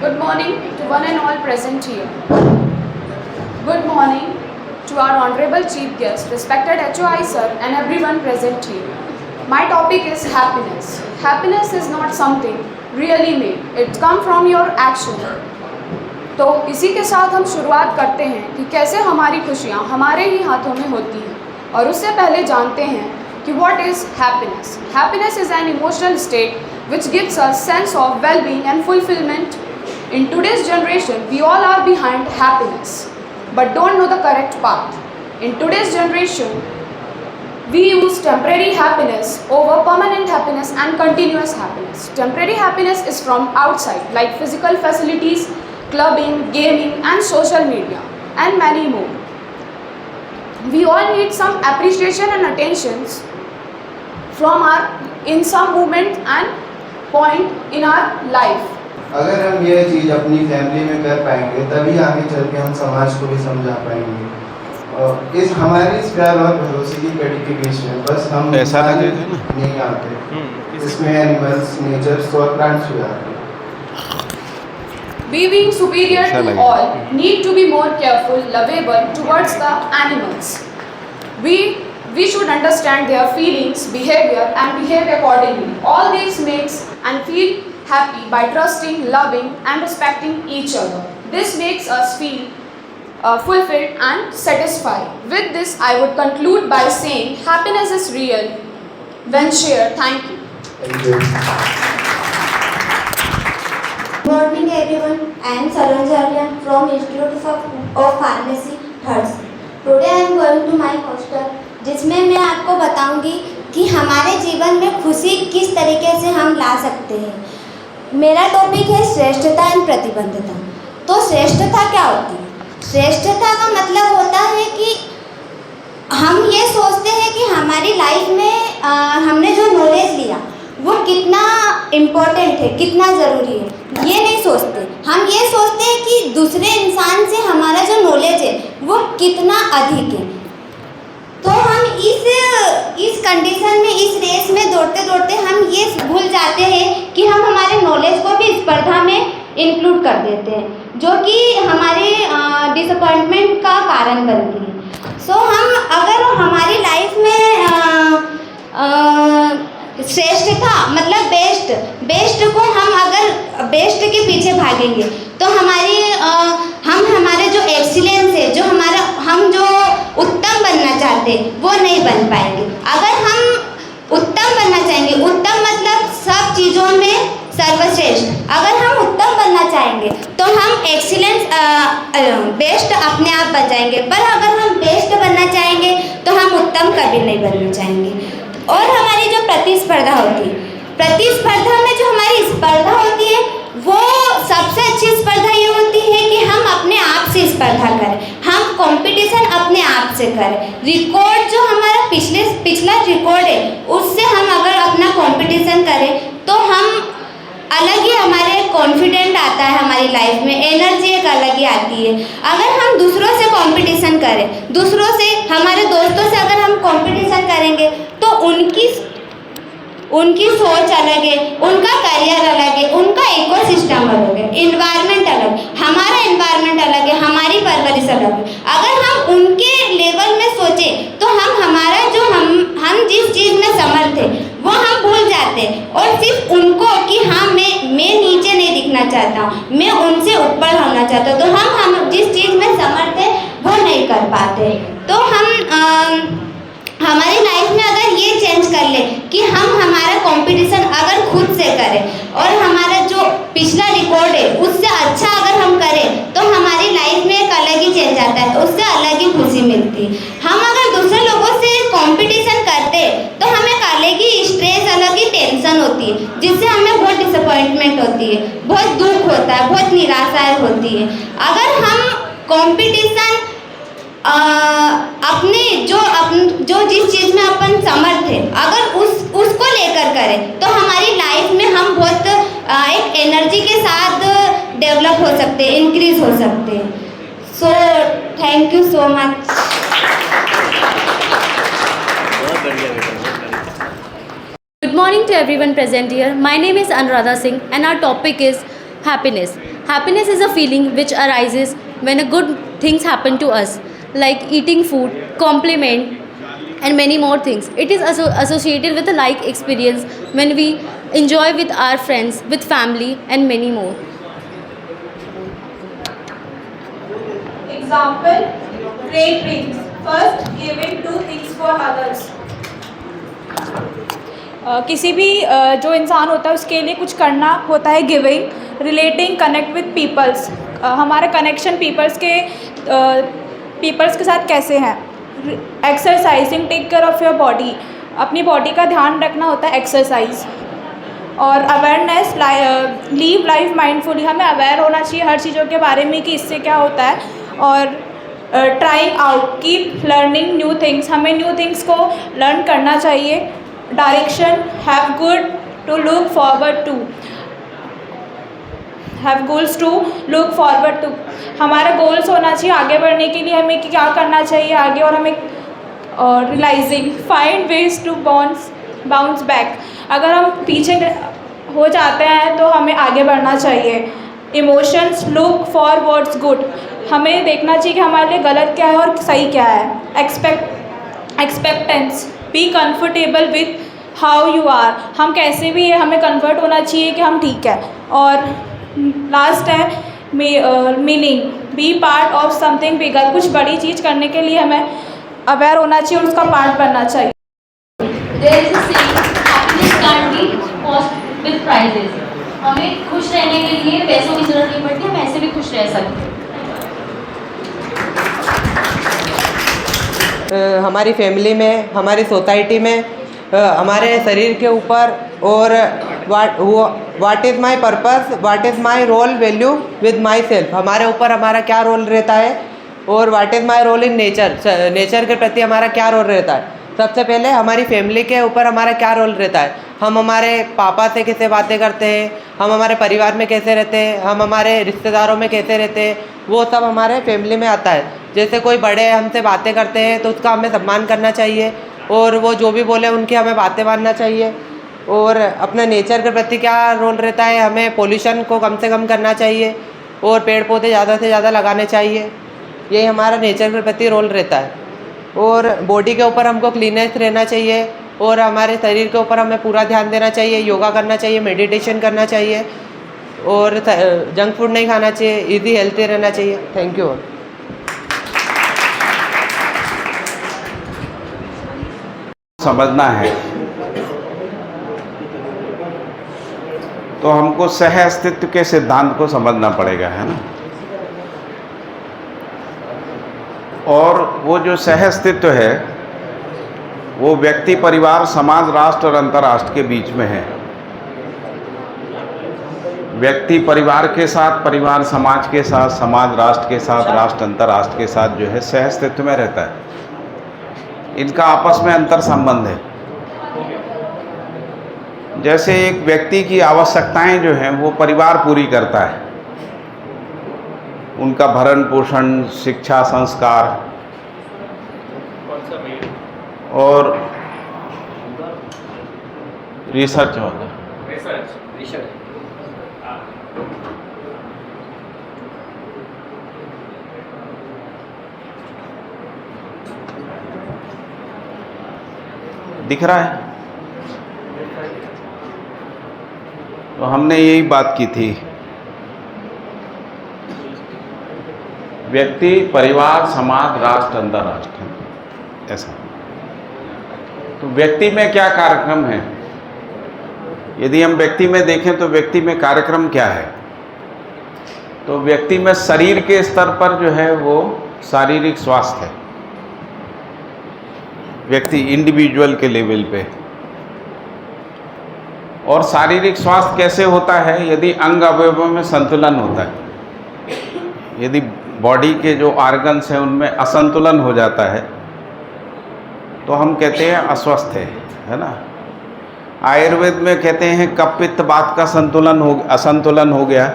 Good morning to one and all present here. Good morning to our Honorable Chief Guest, respected HOI Sir and everyone present here. My topic is happiness. Happiness is not something really made. It comes from your action. तो इसी के साथ हम शुरुआत करते हैं कि कैसे हमारी खुशियाँ हमारे ही हाथों में होती हैं और उससे पहले जानते हैं कि what is happiness. Happiness is an emotional state which gives us sense of well-being and fulfillment. In today's generation, we all are behind happiness, but don't know the correct path. In today's generation, we use temporary happiness over permanent happiness and continuous happiness. Temporary happiness is from outside, like physical facilities, clubbing, gaming, and social media, and many more. We all need some appreciation and attentions from in some moment and point in our life. अगर हम ये चीज़ अपनी family में कर पाएंगे तभी आगे चल के हम समाज को भी समझा पाएंगे। और इस हमारी इस प्यार और भरोसे की कड़ी के बीच में बस हम नहीं आते, इसमें एनिमल्स, नेचर्स और प्लांट्स भी आते हैं। We being superior to all need to be more careful, lovable towards the animals. We should understand their feelings, behavior and behave accordingly. All these makes and feel happy by trusting, loving and respecting each other. This makes us feel fulfilled and satisfied. With this, I would conclude by saying happiness is real when shared. Thank you. Thank you. Good morning everyone. I am Saranj Aryan from Institute of Pharmacy, Third. Today I am going to my hostel, जिसमें मैं आपको बताऊंगी कि हमारे जीवन में खुशी किस तरीके से हम ला सकते हैं। मेरा टॉपिक है श्रेष्ठता एंड प्रतिबद्धता। तो श्रेष्ठता क्या होती है? श्रेष्ठता का मतलब होता है कि हम ये सोचते हैं कि हमारी लाइफ में हमने जो नॉलेज लिया वो कितना इम्पोर्टेंट है, कितना ज़रूरी है, ये नहीं सोचते। हम ये सोचते हैं कि दूसरे इंसान से हमारा जो नॉलेज है वो कितना अधिक है। तो हम इस कंडीशन में, इस रेस में दौड़ते दौड़ते हम ये भूल जाते हैं कि हम हमारे नॉलेज को भी स्पर्धा में इंक्लूड कर देते हैं, जो कि हमारे डिसअपॉइंटमेंट का कारण बनती है। सो हम अगर हमारी लाइफ में श्रेष्ठता मतलब बेस्ट को हम अगर बेस्ट के पीछे भागेंगे तो हमारे जो एक्सीलेंस है, जो हम जो उत्तम बनना चाहते हैं वो नहीं बन पाएंगे। अगर हम उत्तम बनना चाहेंगे, उत्तम मतलब सब चीज़ों में सर्वश्रेष्ठ, अगर हम उत्तम बनना चाहेंगे तो हम बेस्ट अपने आप बचाएंगे, पर अगर हम बेस्ट बनना चाहेंगे तो हम उत्तम कभी नहीं बनना चाहेंगे। और हमारी जो प्रतिस्पर्धा होती है, प्रतिस्पर्धा में जो हमारी स्पर्धा होती है वो सबसे अच्छी स्पर्धा ये होती है कि हम अपने आप से स्पर्धा करें, हम कंपटीशन अपने आप से करें। रिकॉर्ड जो हमारा पिछला रिकॉर्ड है उससे हम अगर अपना कंपटीशन करें तो हम अलग ही हमारे कॉन्फिडेंट आता है, हमारी लाइफ में एनर्जी एक अलग ही आती है। अगर हम दूसरों से कंपटीशन करें, दूसरों से, हमारे दोस्तों से अगर हम कंपटीशन करेंगे तो उनकी सोच अलग है, उनका करियर अलग है, उनका इकोसिस्टम अलग है, इन्वायरमेंट अलग, हमारा इन्वायरमेंट अलग है, हमारी परवरिश अलग है। अगर हम उनके लेवल में सोचें तो हमारा जो हम जिस चीज़ में समर्थ है वो हम भूल जाते हैं और सिर्फ उनको कि हाँ मैं नीचे नहीं दिखना चाहता हूँ, मैं उनसे ऊपर होना चाहता हूँ, तो हम जिस चीज़ में समर्थ है वो नहीं कर पाते। तो हमारी लाइफ में अगर ये चेंज कर ले कि हम हमारा कंपटीशन अगर खुद से करें और हमारा जो पिछला रिकॉर्ड है उससे अच्छा अगर हम करें तो हमारी लाइफ में एक अलग ही चेंज आता है, उससे अलग ही खुशी मिलती है। हम अगर दूसरे लोगों से कंपटीशन करते तो हमें एक अलग ही स्ट्रेस, अलग ही टेंशन होती है, जिससे हमें बहुत डिसअपॉइंटमेंट होती है, बहुत दुख होता है, बहुत निराशाएं होती है। अगर हम कंपटीशन अपने जो जिस चीज़ में अपन समर्थ है अगर उसको लेकर करें तो हमारी लाइफ में हम बहुत एक एनर्जी के साथ डेवलप हो सकते हैं, इंक्रीज हो सकते हैं। So thank you so much. Good morning to everyone present here. My name is Anuradha Singh and our topic is happiness. Happiness is a feeling which arises when a good things happen to us, like eating food, compliment, and many more things. It is associated with a like experience when we enjoy with our friends, with family, and many more. Example, great dreams. First, giving two things for others. किसी भी जो इंसान होता है उसके लिए कुछ करना होता है giving. Relating, connect with peoples. हमारा कनेक्शन पीपल्स के साथ कैसे हैं. Exercising, take care of your body. अपनी बॉडी का ध्यान रखना होता है एक्सरसाइज. और अवेयरनेस, लीव लाइफ माइंडफुली. हमें अवेयर होना चाहिए हर चीज़ों के बारे में कि इससे क्या होता है. और trying out, keep learning new things. हमें न्यू थिंग्स को लर्न करना चाहिए. Direction, have good to look forward to. Have goals to look forward to. हमारा गोल्स होना चाहिए आगे बढ़ने के लिए हमें क्या करना चाहिए आगे. और हमें realising, find ways to bounce back. अगर हम पीछे हो जाते हैं तो हमें आगे बढ़ना चाहिए. Emotions, look for what's good. हमें देखना चाहिए कि हमारे लिए गलत क्या है और सही क्या है. Expectance, be comfortable with how you are. हम कैसे भी है हमें कंफर्ट होना चाहिए कि हम ठीक है. और लास्ट है meaning, be part of something bigger. कुछ बड़ी चीज़ करने के लिए हमें अवेयर होना चाहिए और उसका पार्ट बनना चाहिए. There is a saying, happiness can't be bought with prizes. हमें खुश रहने के लिए पैसों की जरूरत नहीं पड़ती, हम ऐसे भी खुश रह सकते हैं. हमारी फैमिली में, हमारी सोसाइटी में, हमारे शरीर के ऊपर और what is my purpose, what is my role value with my self. हमारे ऊपर हमारा क्या रोल रहता है और what is my role in nature. Nature के प्रति हमारा क्या रोल रहता है. सबसे पहले हमारी फैमिली के ऊपर हमारा क्या रोल रहता है. हम हमारे पापा से कैसे बातें करते हैं, हम हमारे परिवार में कैसे रहते हैं, हम हमारे रिश्तेदारों में कैसे रहते हैं, वो सब हमारे फैमिली में आता है. जैसे कोई बड़े हमसे बातें करते हैं तो उसका हमें सम्मान करना चाहिए और वो जो भी बोले उनकी हमें बातें मानना चाहिए. और अपने नेचर के प्रति क्या रोल रहता है, हमें पोल्यूशन को कम से कम करना चाहिए और पेड़ पौधे ज़्यादा से ज़्यादा लगाने चाहिए. यही हमारा नेचर के प्रति रोल रहता है. और बॉडी के ऊपर हमको क्लीनेस रहना चाहिए और हमारे शरीर के ऊपर हमें पूरा ध्यान देना चाहिए. योगा करना चाहिए, मेडिटेशन करना चाहिए और जंक फूड नहीं खाना चाहिए. इजी हेल्थी रहना चाहिए. Thank you. समझना है तो हमको सह अस्तित्व के सिद्धांत को समझना पड़ेगा, है ना. और वो जो सह अस्तित्व है वो व्यक्ति, परिवार, समाज, राष्ट्र और अंतर्राष्ट्र के बीच में है. व्यक्ति परिवार के साथ, परिवार समाज के साथ, समाज राष्ट्र के साथ, राष्ट्र अंतर्राष्ट्र के साथ जो है सह अस्तित्व में रहता है. इनका आपस में अंतर संबंध है. जैसे एक व्यक्ति की आवश्यकताएं जो हैं वो परिवार पूरी करता है. उनका भरण पोषण, शिक्षा, संस्कार और रिसर्च होगा. दिख रहा है. तो हमने यही बात की थी. व्यक्ति, परिवार, समाज, राष्ट्र, अंतर्राष्ट्र, ऐसा. तो व्यक्ति में क्या कार्यक्रम है. यदि हम व्यक्ति में देखें तो व्यक्ति में कार्यक्रम क्या है. तो व्यक्ति में शरीर के स्तर पर जो है वो शारीरिक स्वास्थ्य है. व्यक्ति इंडिविजुअल के लेवल पे. और शारीरिक स्वास्थ्य कैसे होता है, यदि अंग अवयवों में संतुलन होता है. यदि बॉडी के जो ऑर्गन्स हैं उनमें असंतुलन हो जाता है तो हम कहते हैं अस्वस्थ है ना. आयुर्वेद में कहते हैं कफ पित्त वात का असंतुलन हो गया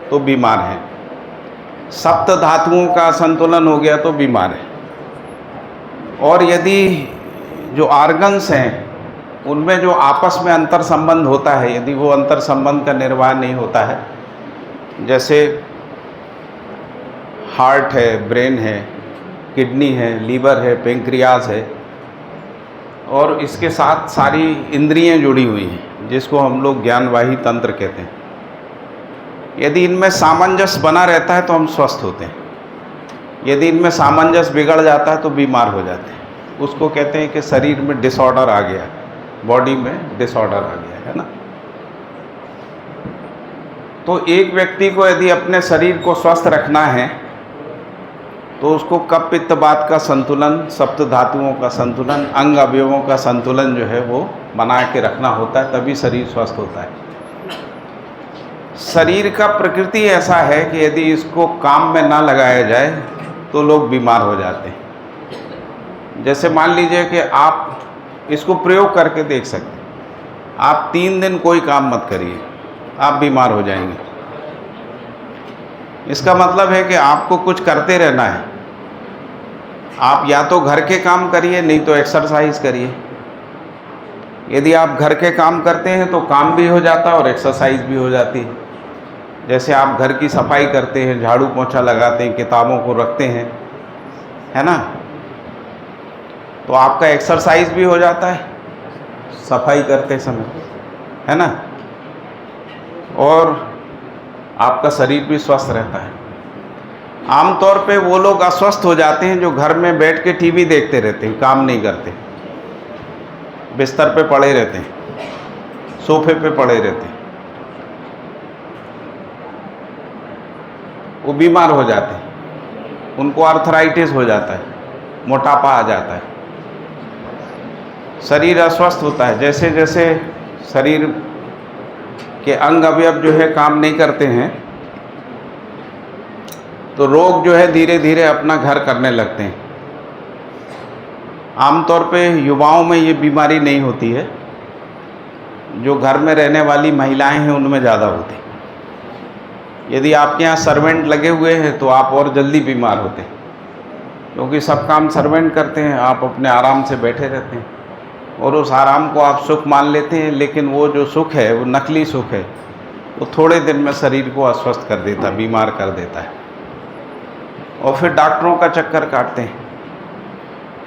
तो बीमार है. सप्त धातुओं का असंतुलन हो गया तो बीमार है. और यदि जो ऑर्गन्स हैं उनमें जो आपस में अंतर संबंध होता है, यदि वो अंतर संबंध का निर्वाह नहीं होता है जैसे हार्ट है, ब्रेन है, किडनी है, लीवर है, पेंक्रियाज है, और इसके साथ सारी इंद्रियां जुड़ी हुई हैं जिसको हम लोग ज्ञानवाही तंत्र कहते हैं। यदि इनमें सामंजस्य बना रहता है तो हम स्वस्थ होते हैं, यदि इनमें सामंजस्य बिगड़ जाता है तो बीमार हो जाते हैं। उसको कहते हैं कि शरीर में डिसऑर्डर आ गया, बॉडी में डिसऑर्डर आ गया, है ना। तो एक व्यक्ति को यदि अपने शरीर को स्वस्थ रखना है तो उसको कफ पित्त वात का संतुलन, सप्त धातुओं का संतुलन, अंग अवयवों का संतुलन जो है वो बना के रखना होता है, तभी शरीर स्वस्थ होता है। शरीर का प्रकृति ऐसा है कि यदि इसको काम में ना लगाया जाए तो लोग बीमार हो जाते हैं। जैसे मान लीजिए कि आप इसको प्रयोग करके देख सकते हैं। आप 3 दिन कोई काम मत करिए, आप बीमार हो जाएंगे। इसका मतलब है कि आपको कुछ करते रहना है। आप या तो घर के काम करिए, नहीं तो एक्सरसाइज करिए। यदि आप घर के काम करते हैं तो काम भी हो जाता है और एक्सरसाइज भी हो जाती है। जैसे आप घर की सफाई करते हैं, झाड़ू पोंछा लगाते हैं, किताबों को रखते हैं, है ना, तो आपका एक्सरसाइज भी हो जाता है सफाई करते समय, है ना, और आपका शरीर भी स्वस्थ रहता है। आमतौर पे वो लोग अस्वस्थ हो जाते हैं जो घर में बैठ के टीवी देखते रहते हैं, काम नहीं करते, बिस्तर पे पड़े रहते हैं, सोफे पे पड़े रहते हैं, वो बीमार हो जाते हैं, उनको आर्थराइटिस हो जाता है, मोटापा आ जाता है, शरीर अस्वस्थ होता है। जैसे जैसे शरीर के अंग अवयव जो है काम नहीं करते हैं तो रोग जो है धीरे धीरे अपना घर करने लगते हैं। आमतौर पे युवाओं में ये बीमारी नहीं होती है, जो घर में रहने वाली महिलाएं हैं उनमें ज़्यादा होती है। यदि आपके यहाँ सर्वेंट लगे हुए हैं तो आप और जल्दी बीमार होते हैं, क्योंकि सब काम सर्वेंट करते हैं, आप अपने आराम से बैठे रहते हैं और उस आराम को आप सुख मान लेते हैं। लेकिन वो जो सुख है वो नकली सुख है, वो थोड़े दिन में शरीर को अस्वस्थ कर देता है, बीमार कर देता है, और फिर डॉक्टरों का चक्कर काटते हैं।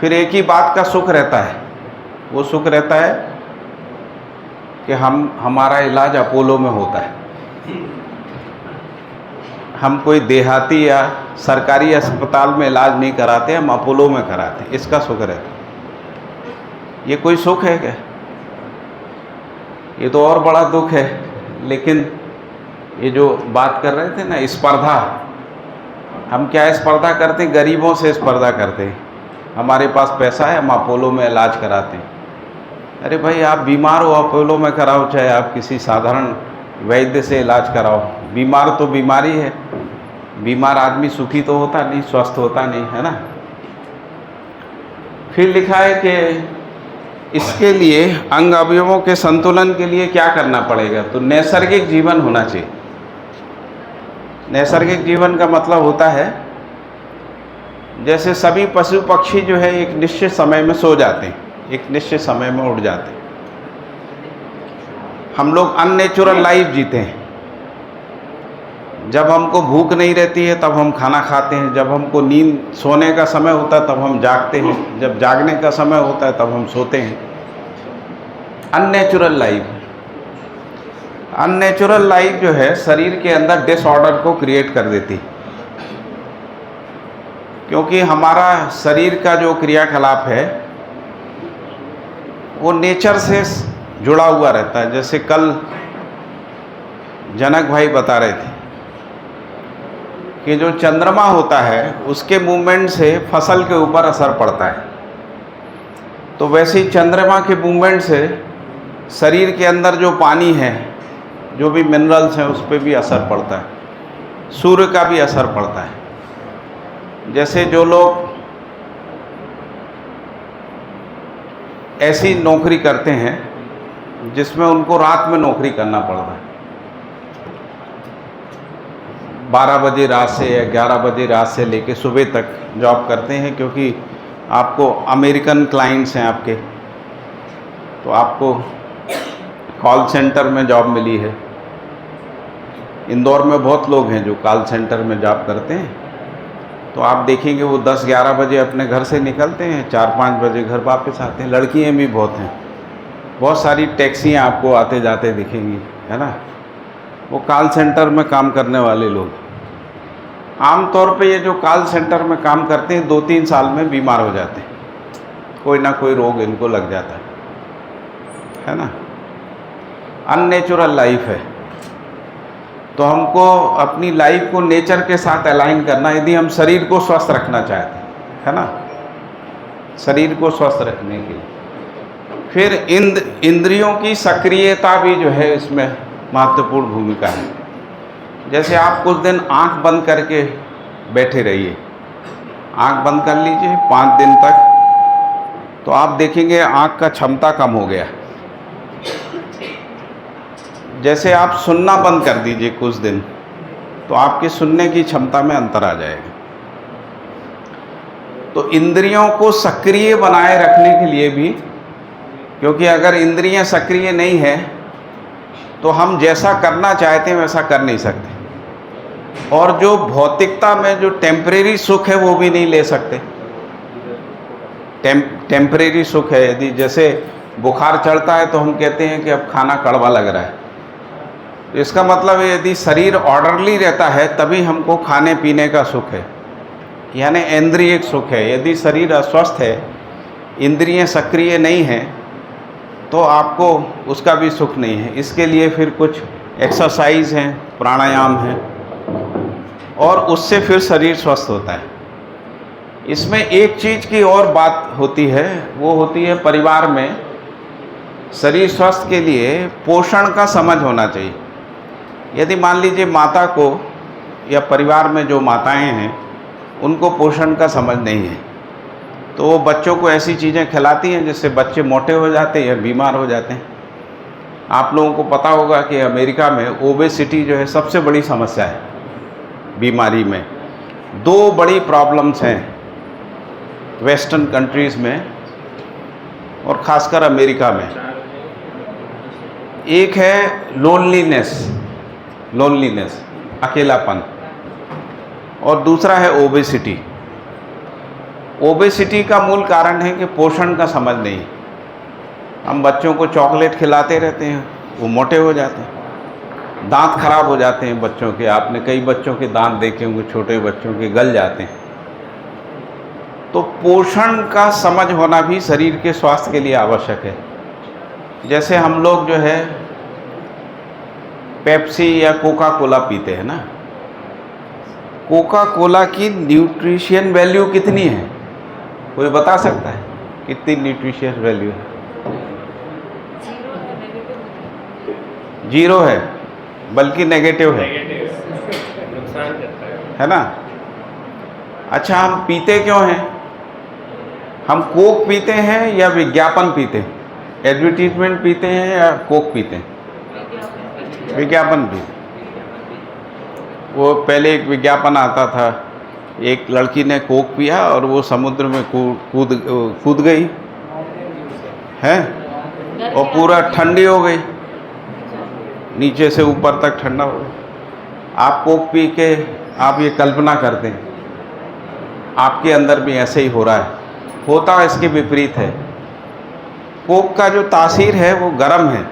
फिर एक ही बात का सुख रहता है, वो सुख रहता है कि हमारा इलाज अपोलो में होता है, हम कोई देहाती या सरकारी अस्पताल में इलाज नहीं कराते, हम अपोलो में कराते हैं, इसका सुख रहता है। ये कोई सुख है क्या? ये तो और बड़ा दुख है। लेकिन ये जो बात कर रहे थे ना, स्पर्धा, हम क्या स्पर्धा करते हैं? गरीबों से स्पर्धा करते हैं। हमारे पास पैसा है, हम अपोलो में इलाज कराते हैं। अरे भाई, आप बीमार हो अपोलो में कराओ, चाहे आप किसी साधारण वैद्य से इलाज कराओ। बीमार तो बीमारी है, बीमार आदमी सुखी तो होता नहीं, स्वस्थ होता नहीं, है ना। फिर लिखा है कि इसके लिए अंग अवयवों के संतुलन के लिए क्या करना पड़ेगा? तो नैसर्गिक जीवन होना चाहिए। नैसर्गिक जीवन का मतलब होता है जैसे सभी पशु पक्षी जो है एक निश्चित समय में सो जाते हैं, एक निश्चित समय में उठ जाते हैं। हम लोग अननेचुरल लाइफ जीते हैं। जब हमको भूख नहीं रहती है तब हम खाना खाते हैं, जब हमको नींद सोने का समय होता है तब हम जागते हैं, जब जागने का समय होता है तब हम सोते हैं। अननेचुरल लाइफ, अननेचुरल लाइफ जो है शरीर के अंदर डिसऑर्डर को क्रिएट कर देती है, क्योंकि हमारा शरीर का जो क्रियाकलाप है वो नेचर से जुड़ा हुआ रहता है। जैसे कल जनक भाई बता रहे थे कि जो चंद्रमा होता है उसके मूवमेंट से फसल के ऊपर असर पड़ता है, तो वैसे ही चंद्रमा के मूवमेंट से शरीर के अंदर जो पानी है, जो भी मिनरल्स हैं, उस पर भी असर पड़ता है। सूर्य का भी असर पड़ता है। जैसे जो लोग ऐसी नौकरी करते हैं जिसमें उनको रात में नौकरी करना पड़ता है, 12 बजे रात से या 11 बजे रात से लेके सुबह तक जॉब करते हैं, क्योंकि आपको अमेरिकन क्लाइंट्स हैं आपके, तो आपको कॉल सेंटर में जॉब मिली है, इंदौर में बहुत लोग हैं जो कॉल सेंटर में जॉब करते हैं, तो आप देखेंगे वो 10-11 बजे अपने घर से निकलते हैं, 4-5 बजे घर वापस आते हैं। लड़कियां भी बहुत हैं, बहुत सारी टैक्सियां आपको आते जाते दिखेंगी, है ना। वो कॉल सेंटर में काम करने वाले लोग, आम तौर पे ये जो कॉल सेंटर में काम करते हैं 2-3 साल में बीमार हो जाते हैं, कोई ना कोई रोग इनको लग जाता है ना। अननेचुरल लाइफ है, तो हमको अपनी लाइफ को नेचर के साथ अलाइन करना, यदि हम शरीर को स्वस्थ रखना चाहते हैं, है ना, शरीर को स्वस्थ रखने के लिए। फिर इंद्रियों की सक्रियता भी जो है इसमें महत्वपूर्ण भूमिका है। जैसे आप कुछ दिन आंख बंद करके बैठे रहिए, आंख बंद कर लीजिए 5 दिन तक, तो आप देखेंगे आंख का क्षमता कम हो गया। जैसे आप सुनना बंद कर दीजिए कुछ दिन, तो आपके सुनने की क्षमता में अंतर आ जाएगा। तो इंद्रियों को सक्रिय बनाए रखने के लिए भी, क्योंकि अगर इंद्रियां सक्रिय नहीं है तो हम जैसा करना चाहते हैं वैसा कर नहीं सकते, और जो भौतिकता में जो टेम्परेरी सुख है वो भी नहीं ले सकते। टेम्परेरी सुख है, यदि जैसे बुखार चढ़ता है तो हम कहते हैं कि अब खाना कड़वा लग रहा है, तो इसका मतलब है यदि शरीर ऑर्डरली रहता है तभी हमको खाने पीने का सुख है, यानी इंद्रिय सुख है। यदि शरीर अस्वस्थ है, इंद्रियां सक्रिय नहीं हैं, तो आपको उसका भी सुख नहीं है। इसके लिए फिर कुछ एक्सरसाइज हैं, प्राणायाम हैं, और उससे फिर शरीर स्वस्थ होता है। इसमें एक चीज़ की और बात होती है, वो होती है परिवार में शरीर स्वस्थ के लिए पोषण का समझ होना चाहिए। यदि मान लीजिए माता को या परिवार में जो माताएं हैं उनको पोषण का समझ नहीं है, तो वो बच्चों को ऐसी चीज़ें खिलाती हैं जिससे बच्चे मोटे हो जाते हैं या बीमार हो जाते हैं। आप लोगों को पता होगा कि अमेरिका में ओबेसिटी जो है सबसे बड़ी समस्या है बीमारी में। 2 बड़ी प्रॉब्लम्स हैं वेस्टर्न कंट्रीज़ में और ख़ासकर अमेरिका में। एक है लोनलीनेस, अकेलापन, और दूसरा है ओबेसिटी। ओबेसिटी का मूल कारण है कि पोषण का समझ नहीं। हम बच्चों को चॉकलेट खिलाते रहते हैं, वो मोटे हो जाते हैं, दांत खराब हो जाते हैं बच्चों के। आपने कई बच्चों के दांत देखे होंगे, छोटे बच्चों के गल जाते हैं। तो पोषण का समझ होना भी शरीर के स्वास्थ्य के लिए आवश्यक है। जैसे हम लोग जो है पेप्सी या कोका कोला पीते हैं ना, कोका कोला की न्यूट्रिशन वैल्यू कितनी है, कोई बता सकता है कितनी न्यूट्रिशन वैल्यू है? 0 है, बल्कि नेगेटिव है ना। अच्छा, हम पीते क्यों हैं? हम कोक पीते हैं या विज्ञापन पीते हैं? एडवर्टीजमेंट पीते हैं या कोक पीते हैं? विज्ञापन पीते। वो पहले एक विज्ञापन आता था, एक लड़की ने कोक पिया और वो समुद्र में कूद गई है, और पूरा ठंडी हो गई, नीचे से ऊपर तक ठंडा हो गया। आप कोक पी के आप ये कल्पना करते हैं आपके अंदर भी ऐसे ही हो रहा है। होता इसके विपरीत है। कोक का जो तासीर है वो गर्म है,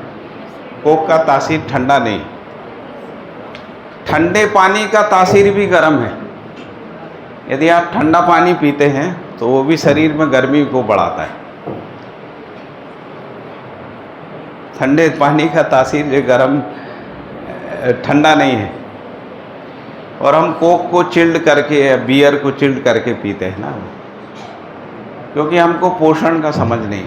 कोक का तासीर ठंडा नहीं। ठंडे पानी का तासीर भी गर्म है। यदि आप ठंडा पानी पीते हैं तो वो भी शरीर में गर्मी को बढ़ाता है। ठंडे पानी का तासीर जो गर्म ठंडा नहीं है। और हम कोक को चिल्ड करके या बियर को चिल्ड करके पीते हैं ना, क्योंकि हमको पोषण का समझ नहीं।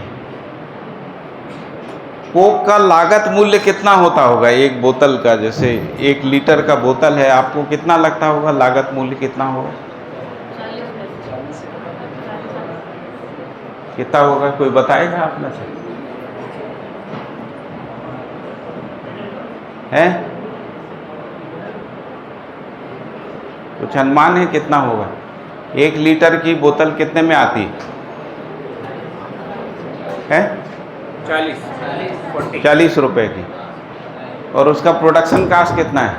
कोक का लागत मूल्य कितना होता होगा एक बोतल का? जैसे 1 लीटर का बोतल है, आपको कितना लगता होगा, लागत मूल्य कितना होगा? कितना होगा, कोई बताएगा आप में से? है कुछ अनुमान है कितना होगा? 1 लीटर की बोतल कितने में आती है? 40 रुपए की। और उसका प्रोडक्शन कास्ट कितना है?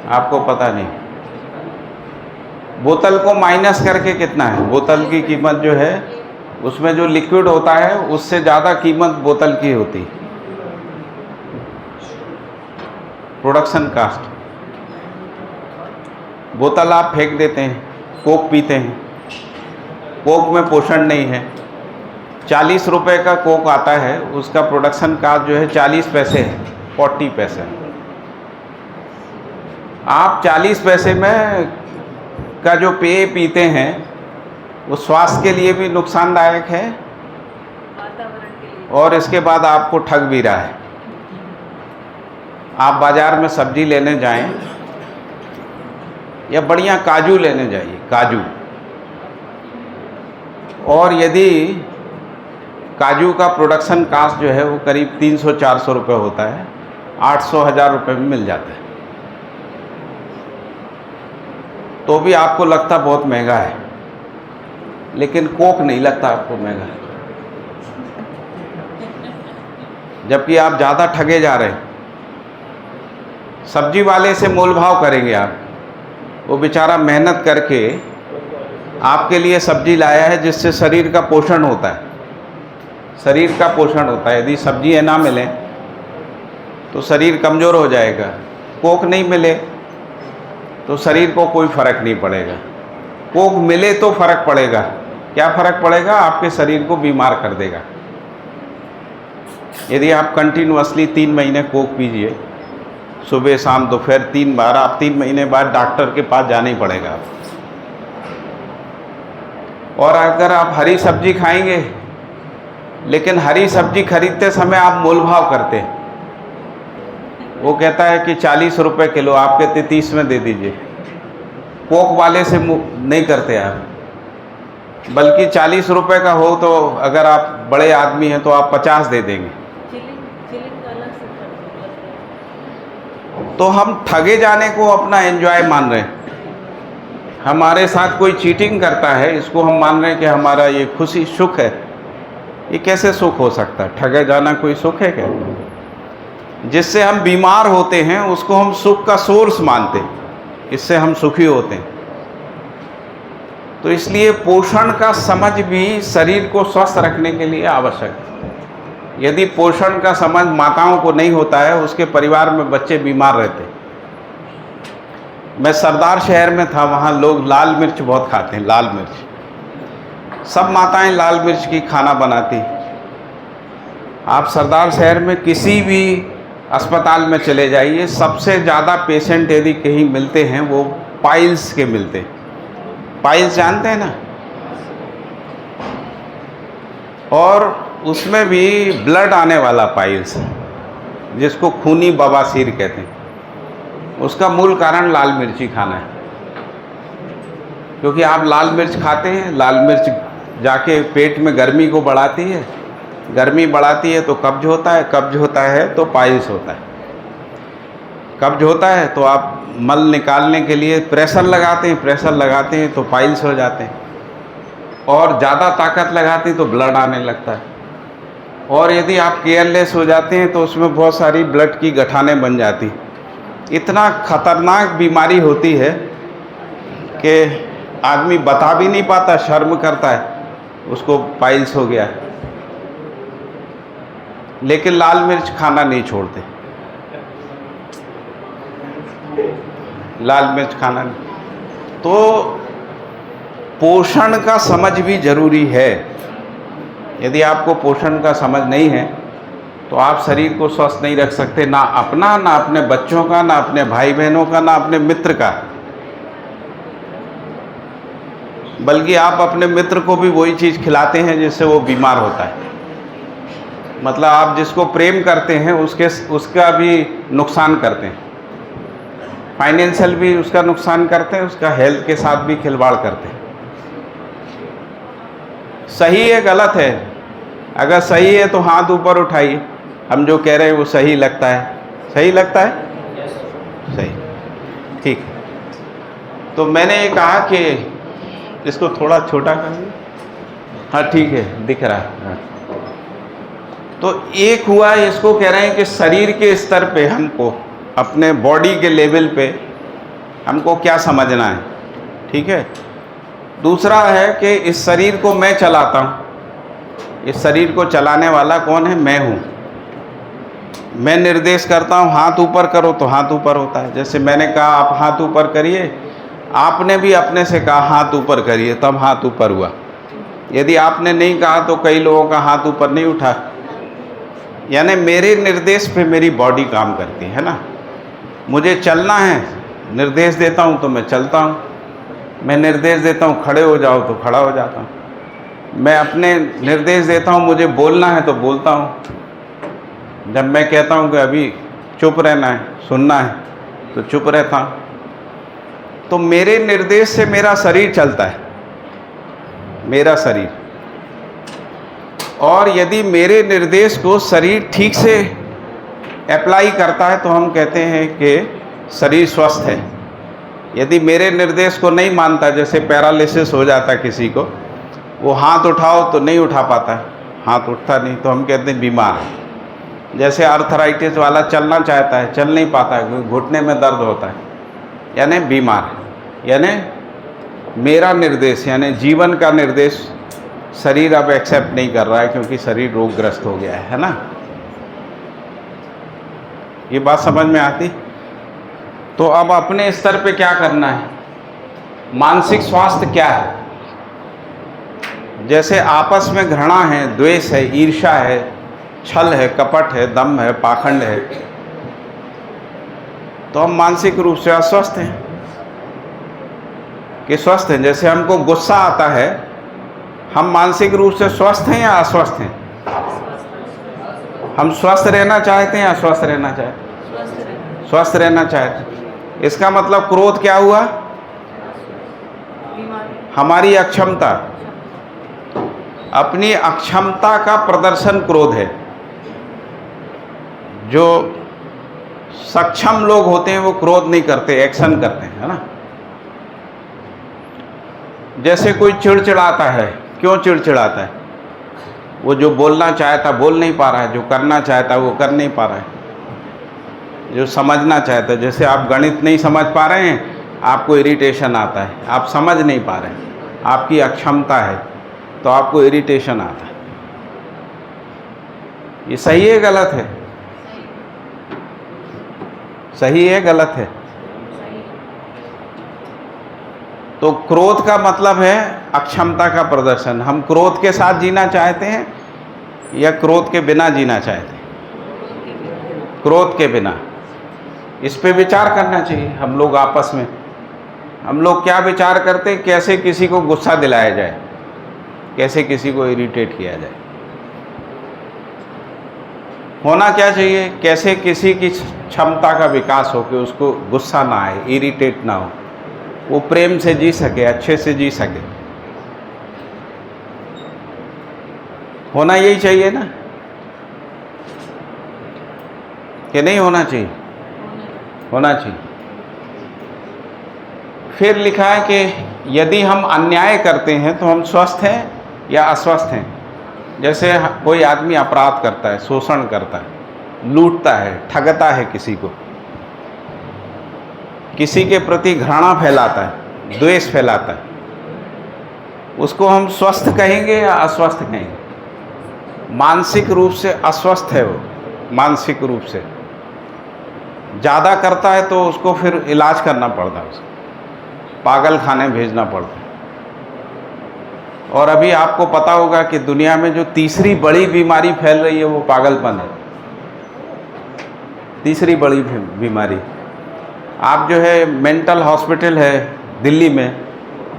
आपको पता नहीं। बोतल को माइनस करके कितना है? बोतल की कीमत जो है, उसमें जो लिक्विड होता है उससे ज़्यादा कीमत बोतल की होती। Production cost. बोतल आप फेंक देते हैं, कोक पीते हैं, कोक में पोषण नहीं है। 40 रुपए का कोक आता है, उसका प्रोडक्शन कास्ट जो है 40 पैसे है, 40 पैसे। आप 40 पैसे में का जो पेय पीते हैं वो स्वास्थ्य के लिए भी नुकसानदायक है और इसके बाद आपको ठग भी रहा है। आप बाज़ार में सब्जी लेने जाएं या बढ़िया काजू लेने जाइए, काजू, और यदि काजू का प्रोडक्शन कास्ट जो है वो करीब 300-400 रुपये होता है, 800-1000 रुपये में मिल जाता है, तो भी आपको लगता बहुत महंगा है, लेकिन कोक नहीं लगता आपको महंगा है, जबकि आप ज़्यादा ठगे जा रहे हैं। सब्जी वाले से मोल भाव करेंगे आप, वो बेचारा मेहनत करके आपके लिए सब्जी लाया है जिससे शरीर का पोषण होता है, शरीर का पोषण होता है। यदि सब्जियाँ ना मिलें तो शरीर कमज़ोर हो जाएगा, कोक नहीं मिले तो शरीर को कोई फ़र्क नहीं पड़ेगा, कोक मिले तो फ़र्क पड़ेगा। क्या फ़र्क पड़ेगा? आपके शरीर को बीमार कर देगा। यदि आप कंटिन्यूअसली 3 महीने कोक पीजिए, सुबह शाम दोपहर 3 बार, आप 3 महीने बाद डॉक्टर के पास जाना ही पड़ेगा आपको। और अगर आप हरी सब्जी खाएंगे, लेकिन हरी सब्जी खरीदते समय आप मोल भाव करते हैं, वो कहता है कि 40 रुपये किलो, आप कहते 30 में दे दीजिए। कोक वाले से नहीं करते आप, बल्कि 40 रुपये का हो तो अगर आप बड़े आदमी हैं तो आप 50 दे देंगे। तो हम ठगे जाने को अपना एंजॉय मान रहे हैं। हमारे साथ कोई चीटिंग करता है, इसको हम मान रहे हैं कि हमारा ये खुशी सुख है। ये कैसे सुख हो सकता है? ठगे जाना कोई सुख है क्या? जिससे हम बीमार होते हैं उसको हम सुख का सोर्स मानते हैं, इससे हम सुखी होते हैं। तो इसलिए पोषण का समझ भी शरीर को स्वस्थ रखने के लिए आवश्यक है। यदि पोषण का समझ माताओं को नहीं होता है, उसके परिवार में बच्चे बीमार रहते हैं। मैं सरदार शहर में था, वहाँ लोग लाल मिर्च बहुत खाते हैं, लाल मिर्च। सब माताएं लाल मिर्च की खाना बनाती। आप सरदार शहर में किसी भी अस्पताल में चले जाइए, सबसे ज़्यादा पेशेंट यदि कहीं मिलते हैं वो पाइल्स के मिलते हैं। पाइल्स जानते हैं ना? और उसमें भी ब्लड आने वाला पाइल्स, जिसको खूनी बवासीर कहते हैं, उसका मूल कारण लाल मिर्ची खाना है। क्योंकि आप लाल मिर्च खाते हैं, लाल मिर्च जाके पेट में गर्मी को बढ़ाती है, गर्मी बढ़ाती है तो कब्ज होता है, कब्ज होता है तो पाइल्स होता है। कब्ज होता है तो आप मल निकालने के लिए प्रेशर लगाते हैं, प्रेशर लगाते हैं तो पाइल्स हो जाते हैं, और ज़्यादा ताकत लगाते हैं तो ब्लड आने लगता है। और यदि आप केयरलेस हो जाते हैं तो उसमें बहुत सारी ब्लड की गठानें बन जाती। इतना खतरनाक बीमारी होती है कि आदमी बता भी नहीं पाता, शर्म करता है उसको पाइल्स हो गया। लेकिन लाल मिर्च खाना नहीं छोड़ते, लाल मिर्च खाना नहीं। तो पोषण का समझ भी जरूरी है। यदि आपको पोषण का समझ नहीं है तो आप शरीर को स्वस्थ नहीं रख सकते, ना अपना, ना अपने बच्चों का, ना अपने भाई बहनों का, ना अपने मित्र का। बल्कि आप अपने मित्र को भी वही चीज़ खिलाते हैं जिससे वो बीमार होता है। मतलब आप जिसको प्रेम करते हैं उसका भी नुकसान करते हैं, फाइनेंशियल भी उसका नुकसान करते हैं, उसका हेल्थ के साथ भी खिलवाड़ करते हैं। सही है गलत है? अगर सही है तो हाथ ऊपर उठाइए। हम जो कह रहे हैं वो सही लगता है? सही लगता है? सही, ठीक। तो मैंने ये कहा कि इसको थोड़ा छोटा कर दिया। हाँ ठीक है, दिख रहा है। हाँ। तो एक हुआ, इसको कह रहे हैं कि शरीर के स्तर पे हमको अपने बॉडी के लेवल पे हमको क्या समझना है, ठीक है। दूसरा है कि इस शरीर को मैं चलाता हूँ। इस शरीर को चलाने वाला कौन है? मैं हूँ। मैं निर्देश करता हूँ हाथ ऊपर करो तो हाथ ऊपर होता है। जैसे मैंने कहा आप हाथ ऊपर करिए, आपने भी अपने से कहा हाथ ऊपर करिए, तब हाथ ऊपर हुआ। यदि आपने नहीं कहा तो कई लोगों का हाथ ऊपर नहीं उठा। यानी मेरे निर्देश पे मेरी बॉडी काम करती है ना। मुझे चलना है, निर्देश देता हूँ तो मैं चलता हूँ। मैं निर्देश देता हूँ खड़े हो जाओ तो खड़ा हो जाता हूँ। मैं अपने निर्देश देता हूँ मुझे बोलना है तो बोलता हूँ। जब मैं कहता हूँ कि अभी चुप रहना है, सुनना है, तो चुप रहता हूँ। तो मेरे निर्देश से मेरा शरीर चलता है, मेरा शरीर। और यदि मेरे निर्देश को शरीर ठीक से अप्लाई करता है तो हम कहते हैं कि शरीर स्वस्थ है। यदि मेरे निर्देश को नहीं मानता, जैसे पैरालिसिस हो जाता किसी को, वो हाथ उठाओ तो नहीं उठा पाता, हाथ उठता नहीं, तो हम कहते हैं बीमार है। जैसे आर्थराइटिस वाला चलना चाहता है, चल नहीं पाता है, क्योंकि घुटने में दर्द होता है, यानी बीमार है। यानी मेरा निर्देश यानी जीवन का निर्देश शरीर अब एक्सेप्ट नहीं कर रहा है, क्योंकि शरीर रोगग्रस्त हो गया है ना। ये बात समझ में आती? तो अब अपने स्तर पे क्या करना है? मानसिक स्वास्थ्य क्या है? जैसे आपस में घृणा है, द्वेष है, ईर्ष्या है, छल है, कपट है, दम्भ है, पाखंड है, तो हम मानसिक रूप से अस्वस्थ हैं कि स्वस्थ हैं। जैसे हमको गुस्सा आता है, हम मानसिक रूप से स्वस्थ हैं या अस्वस्थ हैं? हम स्वस्थ रहना चाहते हैं या अस्वस्थ रहना चाहते हैं? स्वस्थ रहना चाहते हैं। इसका मतलब क्रोध क्या हुआ? हमारी अक्षमता, अपनी अक्षमता का प्रदर्शन क्रोध है। जो सक्षम लोग होते हैं वो क्रोध नहीं करते, एक्शन करते हैं, है ना। जैसे कोई चिड़चिड़ाता है, क्यों चिड़चिड़ाता है? वो जो बोलना चाहता बोल नहीं पा रहा है, जो करना चाहता वो कर नहीं पा रहा है, जो समझना चाहता है। जैसे आप गणित नहीं समझ पा रहे हैं, आपको इरिटेशन आता है, आप समझ नहीं पा रहे हैं, आपकी अक्षमता है, तो आपको इरिटेशन आता है। ये सही है गलत है? सही है गलत है? तो क्रोध का मतलब है अक्षमता का प्रदर्शन। हम क्रोध के साथ जीना चाहते हैं या क्रोध के बिना जीना चाहते हैं? क्रोध के बिना। इस पे विचार करना चाहिए हम लोग आपस में। हम लोग क्या विचार करते हैं? कैसे किसी को गुस्सा दिलाया जाए, कैसे किसी को इरिटेट किया जाए। होना क्या चाहिए? कैसे किसी की क्षमता का विकास हो कि उसको गुस्सा ना आए, इरिटेट ना हो, वो प्रेम से जी सके, अच्छे से जी सके। होना यही चाहिए ना, कि नहीं होना चाहिए? होना चाहिए। फिर लिखा है कि यदि हम अन्याय करते हैं तो हम स्वस्थ हैं या अस्वस्थ हैं। जैसे कोई आदमी अपराध करता है, शोषण करता है, लूटता है, ठगता है किसी को, किसी के प्रति घृणा फैलाता है, द्वेष फैलाता है, उसको हम स्वस्थ कहेंगे या अस्वस्थ कहेंगे? मानसिक रूप से अस्वस्थ है वो, मानसिक रूप से। ज़्यादा करता है तो उसको फिर इलाज करना पड़ता है, उसको पागल खाने भेजना पड़ता है। और अभी आपको पता होगा कि दुनिया में जो तीसरी बड़ी बीमारी फैल रही है वो पागलपन है। तीसरी बड़ी बीमारी। आप जो है मेंटल हॉस्पिटल है दिल्ली में,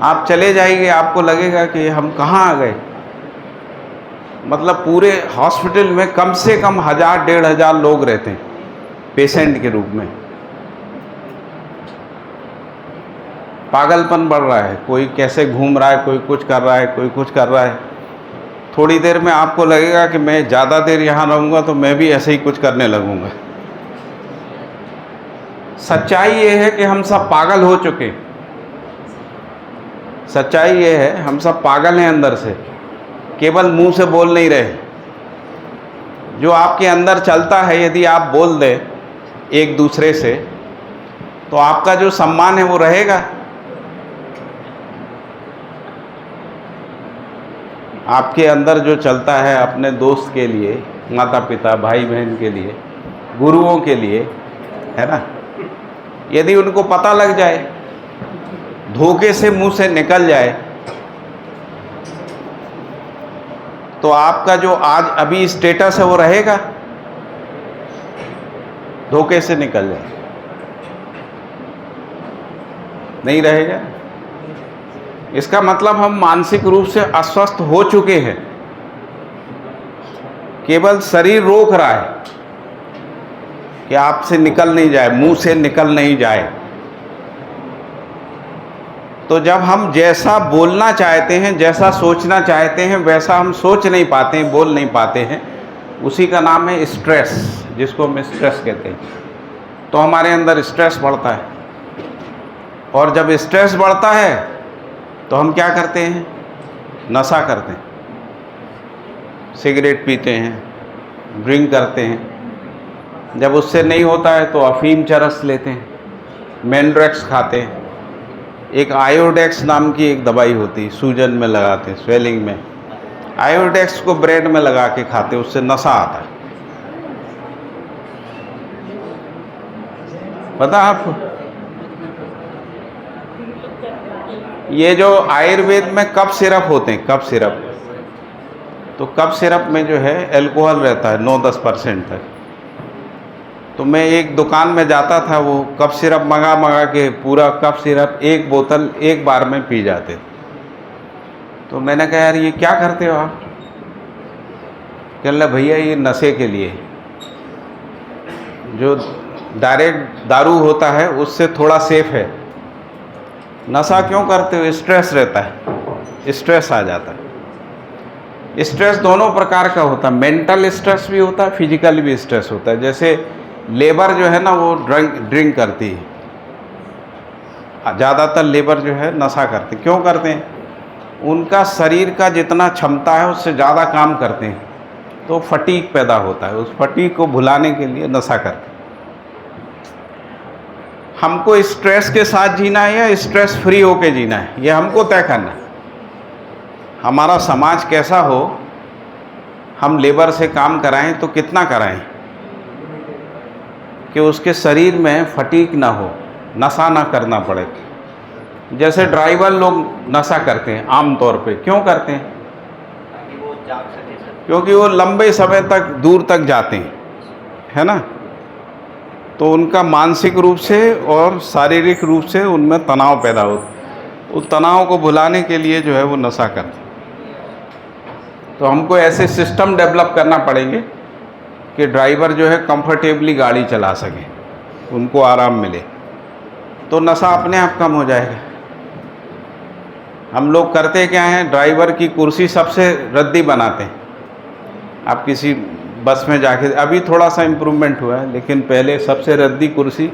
आप चले जाइए, आपको लगेगा कि हम कहाँ आ गए। मतलब पूरे हॉस्पिटल में कम से कम 1000-1500 लोग रहते हैं पेशेंट के रूप में। पागलपन बढ़ रहा है, कोई कैसे घूम रहा है, कोई कुछ कर रहा है, कोई कुछ कर रहा है। थोड़ी देर में आपको लगेगा कि मैं ज़्यादा देर यहाँ रहूँगा तो मैं भी ऐसे ही कुछ करने लगूँगा। सच्चाई ये है कि हम सब पागल हो चुके। सच्चाई ये है हम सब पागल हैं अंदर से, केवल मुंह से बोल नहीं रहे। जो आपके अंदर चलता है यदि आप बोल दें एक दूसरे से, तो आपका जो सम्मान है वो रहेगा। आपके अंदर जो चलता है अपने दोस्त के लिए, माता पिता, भाई बहन के लिए, गुरुओं के लिए, है ना, यदि उनको पता लग जाए, धोखे से मुंह से निकल जाए, तो आपका जो आज अभी स्टेटस है वो रहेगा। धोखे से निकल जाए, नहीं रहेगा। इसका मतलब हम मानसिक रूप से अस्वस्थ हो चुके हैं। केवल शरीर रोक रहा है कि आपसे निकल नहीं जाए, मुंह से निकल नहीं जाए। तो जब हम जैसा बोलना चाहते हैं, जैसा सोचना चाहते हैं, वैसा हम सोच नहीं पाते हैं, बोल नहीं पाते हैं, उसी का नाम है स्ट्रेस, जिसको हम स्ट्रेस कहते हैं। तो हमारे अंदर स्ट्रेस बढ़ता है, और जब स्ट्रेस बढ़ता है तो हम क्या करते हैं? नशा करते हैं, सिगरेट पीते हैं, ड्रिंक करते हैं। जब उससे नहीं होता है तो अफीम चरस लेते हैं, मेंड्रेक्स खाते हैं। एक आयोडेक्स नाम की एक दवाई होती है, सूजन में लगाते हैं, स्वेलिंग में। आयोडेक्स को ब्रेड में लगा के खाते हैं, उससे नशा आता है। पता आपको? ये जो आयुर्वेद में कफ सिरप होते हैं, कफ सिरप, तो कफ सिरप में जो है अल्कोहल रहता है 9-10% तक। तो मैं एक दुकान में जाता था, वो कफ सिरप मंगा के पूरा कफ सिरप एक बोतल एक बार में पी जाते। तो मैंने कहा यार ये क्या करते हो आप? कह रहे भैया ये नशे के लिए, जो डायरेक्ट दारू होता है उससे थोड़ा सेफ है। नशा क्यों करते हो? स्ट्रेस रहता है, स्ट्रेस आ जाता है। स्ट्रेस दोनों प्रकार का होता है, मेंटल स्ट्रेस भी होता है, फिजिकल भी स्ट्रेस होता है। जैसे लेबर जो है ना वो ड्रिंक करती है, ज़्यादातर लेबर जो है नशा करते। क्यों करते हैं? उनका शरीर का जितना क्षमता है उससे ज़्यादा काम करते हैं, तो फटीग पैदा होता है। उस फटीग को भुलाने के लिए नशा करते हैं। हमको स्ट्रेस के साथ जीना है या स्ट्रेस फ्री होके जीना है, ये हमको तय करना है। हमारा समाज कैसा हो, हम लेबर से काम कराएं तो कितना कराएं कि उसके शरीर में फटीग ना हो, नशा ना करना पड़े। जैसे ड्राइवर लोग नशा करते हैं आम तौर पे, क्यों करते हैं? क्योंकि वो लंबे समय तक दूर तक जाते हैं, है ना, तो उनका मानसिक रूप से और शारीरिक रूप से उनमें तनाव पैदा होता है। उस तनाव को भुलाने के लिए जो है वो नशा करते हैं। तो हमको ऐसे सिस्टम डेवलप करना पड़ेंगे कि ड्राइवर जो है कंफर्टेबली गाड़ी चला सके, उनको आराम मिले, तो नशा अपने आप कम हो जाएगा। हम लोग करते क्या हैं? ड्राइवर की कुर्सी सबसे रद्दी बनाते हैं। आप किसी बस में जाके, अभी थोड़ा सा इम्प्रूवमेंट हुआ है, लेकिन पहले सबसे रद्दी कुर्सी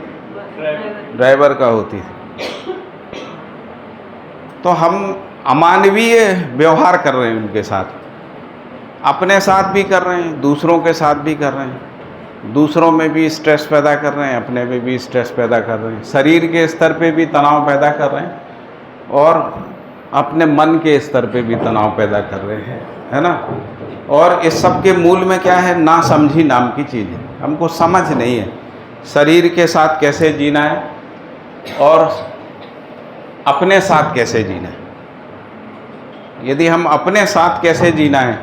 ड्राइवर का होती थी। तो हम अमानवीय व्यवहार कर रहे हैं उनके साथ, अपने साथ भी कर रहे हैं, दूसरों के साथ भी कर रहे हैं। दूसरों में भी स्ट्रेस पैदा कर रहे हैं, अपने में भी स्ट्रेस पैदा कर रहे हैं, शरीर के स्तर पे भी तनाव पैदा कर रहे हैं, और अपने मन के स्तर पे भी तनाव पैदा कर रहे हैं, है ना। और इस सब के मूल में क्या है? ना समझी नाम की चीज़ है। हमको समझ नहीं है शरीर के साथ कैसे जीना है और अपने साथ कैसे जीना है। यदि हम अपने साथ कैसे जीना है,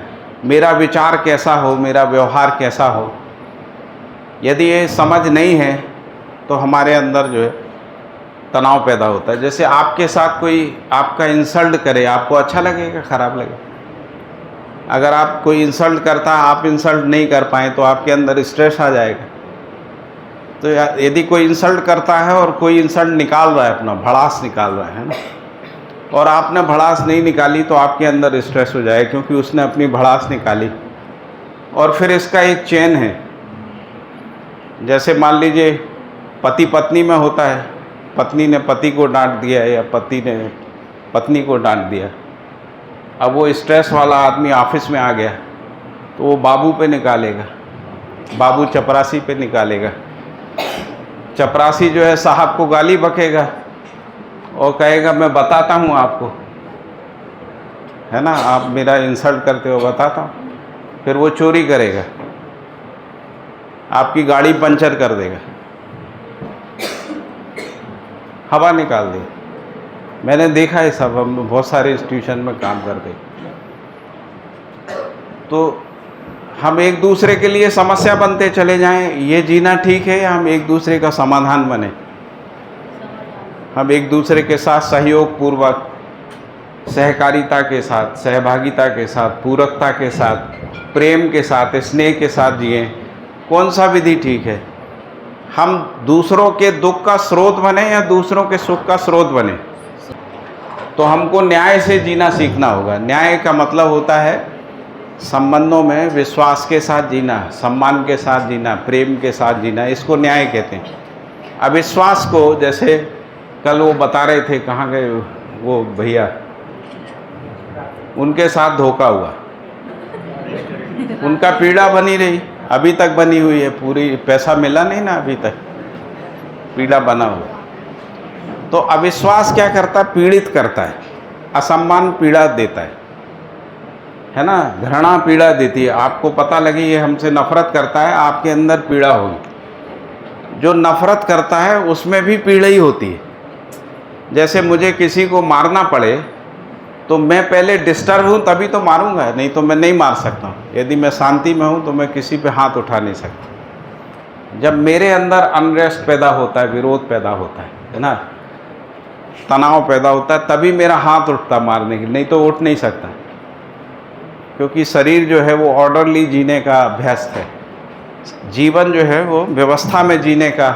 मेरा विचार कैसा हो, मेरा व्यवहार कैसा हो, यदि ये समझ नहीं है तो हमारे अंदर जो है तनाव पैदा होता है। जैसे आपके साथ कोई आपका इंसल्ट करे, आपको अच्छा लगेगा, ख़राब लगेगा? अगर आप कोई इंसल्ट करता है, आप इंसल्ट नहीं कर पाए, तो आपके अंदर स्ट्रेस आ जाएगा। तो यदि कोई इंसल्ट करता है और कोई इंसल्ट निकाल रहा है, अपना भड़ास निकाल रहा है ना, और आपने भड़ास नहीं निकाली, तो आपके अंदर स्ट्रेस हो जाएगा, क्योंकि उसने अपनी भड़ास निकाली। और फिर इसका एक चेन है। जैसे मान लीजिए पति पत्नी में होता है, पत्नी ने पति को डांट दिया या पति ने पत्नी को डांट दिया। अब वो स्ट्रेस वाला आदमी ऑफिस में आ गया, तो वो बाबू पे निकालेगा, बाबू चपरासी पे निकालेगा, चपरासी जो है साहब को गाली बकेगा और कहेगा मैं बताता हूँ आपको, है ना, आप मेरा इंसल्ट करते हो, बताता हूँ। फिर वो चोरी करेगा, आपकी गाड़ी पंचर कर देगा, हवा निकाल दे। मैंने देखा है सब, हम बहुत सारे इंस्टीट्यूशन में काम करते। तो हम एक दूसरे के लिए समस्या बनते चले जाएं, ये जीना ठीक है? या हम एक दूसरे का समाधान बने? हम एक दूसरे के साथ सहयोग पूर्वक, सहकारिता के साथ, सहभागिता के साथ, पूरकता के साथ, प्रेम के साथ, स्नेह के साथ जिए। कौन सा विधि ठीक है? हम दूसरों के दुख का स्रोत बने या दूसरों के सुख का स्रोत बने? तो हमको न्याय से जीना सीखना होगा। न्याय का मतलब होता है संबंधों में विश्वास के साथ जीना, सम्मान के साथ जीना, प्रेम के साथ जीना, इसको न्याय कहते हैं। अविश्वास को, जैसे कल वो बता रहे थे, कहाँ गए वो भैया, उनके साथ धोखा हुआ, उनका पीड़ा बनी रही, अभी तक बनी हुई है, पूरी पैसा मिला नहीं ना, अभी तक पीड़ा बना हुआ। तो अविश्वास क्या करता है? पीड़ित करता है। असम्मान पीड़ा देता है ना, घृणा पीड़ा देती है। आपको पता लगे ये हमसे नफरत करता है, आपके अंदर पीड़ा होगी। जो नफरत करता है उसमें भी पीड़ा ही होती है। जैसे मुझे किसी को मारना पड़े तो मैं पहले डिस्टर्ब हूँ तभी तो मारूंगा, नहीं तो मैं नहीं मार सकता हूँ। यदि मैं शांति में हूँ तो मैं किसी पे हाथ उठा नहीं सकता। जब मेरे अंदर अनरेस्ट पैदा होता है, विरोध पैदा होता है ना, तनाव पैदा होता है, तभी मेरा हाथ उठता मारने के लिए, नहीं तो उठ नहीं सकता। क्योंकि शरीर जो है वो ऑर्डरली जीने का अभ्यस्त है। जीवन जो है वो व्यवस्था में जीने का,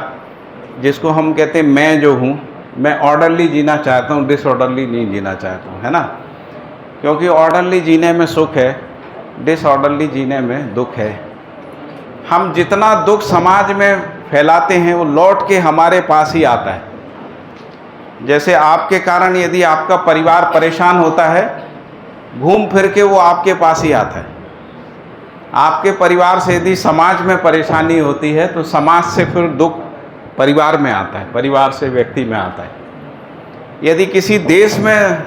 जिसको हम कहते हैं मैं जो हूँ, मैं ऑर्डरली जीना चाहता हूँ, डिसऑर्डरली नहीं जीना चाहता हूँ, है ना। क्योंकि ऑर्डरली जीने में सुख है, डिसऑर्डरली जीने में दुख है। हम जितना दुख समाज में फैलाते हैं वो लौट के हमारे पास ही आता है। जैसे आपके कारण यदि आपका परिवार परेशान होता है, घूम फिर के वो आपके पास ही आता है। आपके परिवार से यदि समाज में परेशानी होती है तो समाज से फिर दुख परिवार में आता है, परिवार से व्यक्ति में आता है। यदि किसी देश में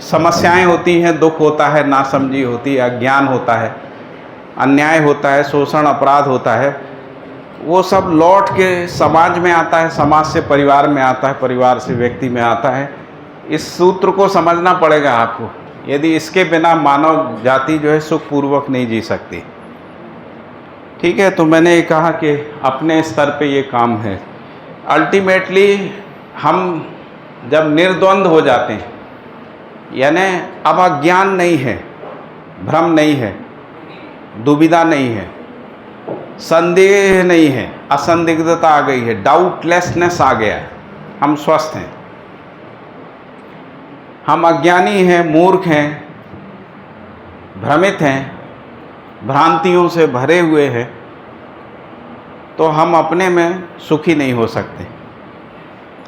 समस्याएं होती हैं, दुख होता है, नासमझी होती है, अज्ञान होता है, अन्याय होता है, शोषण अपराध होता है, वो सब लौट के समाज में आता है, समाज से परिवार में आता है, परिवार से व्यक्ति में आता है। इस सूत्र को समझना पड़ेगा आपको। यदि इसके बिना मानव जाति जो है सुखपूर्वक नहीं जी सकती। ठीक है, तो मैंने ये कहा कि अपने स्तर पे ये काम है। अल्टीमेटली हम जब निर्द्वंद हो जाते हैं, यानी अब अज्ञान नहीं है, भ्रम नहीं है, दुविधा नहीं है, संदेह नहीं है, असंदिग्धता आ गई है, डाउटलेसनेस आ गया है, हम स्वस्थ हैं। हम अज्ञानी हैं, मूर्ख हैं, भ्रमित हैं, भ्रांतियों से भरे हुए हैं, तो हम अपने में सुखी नहीं हो सकते,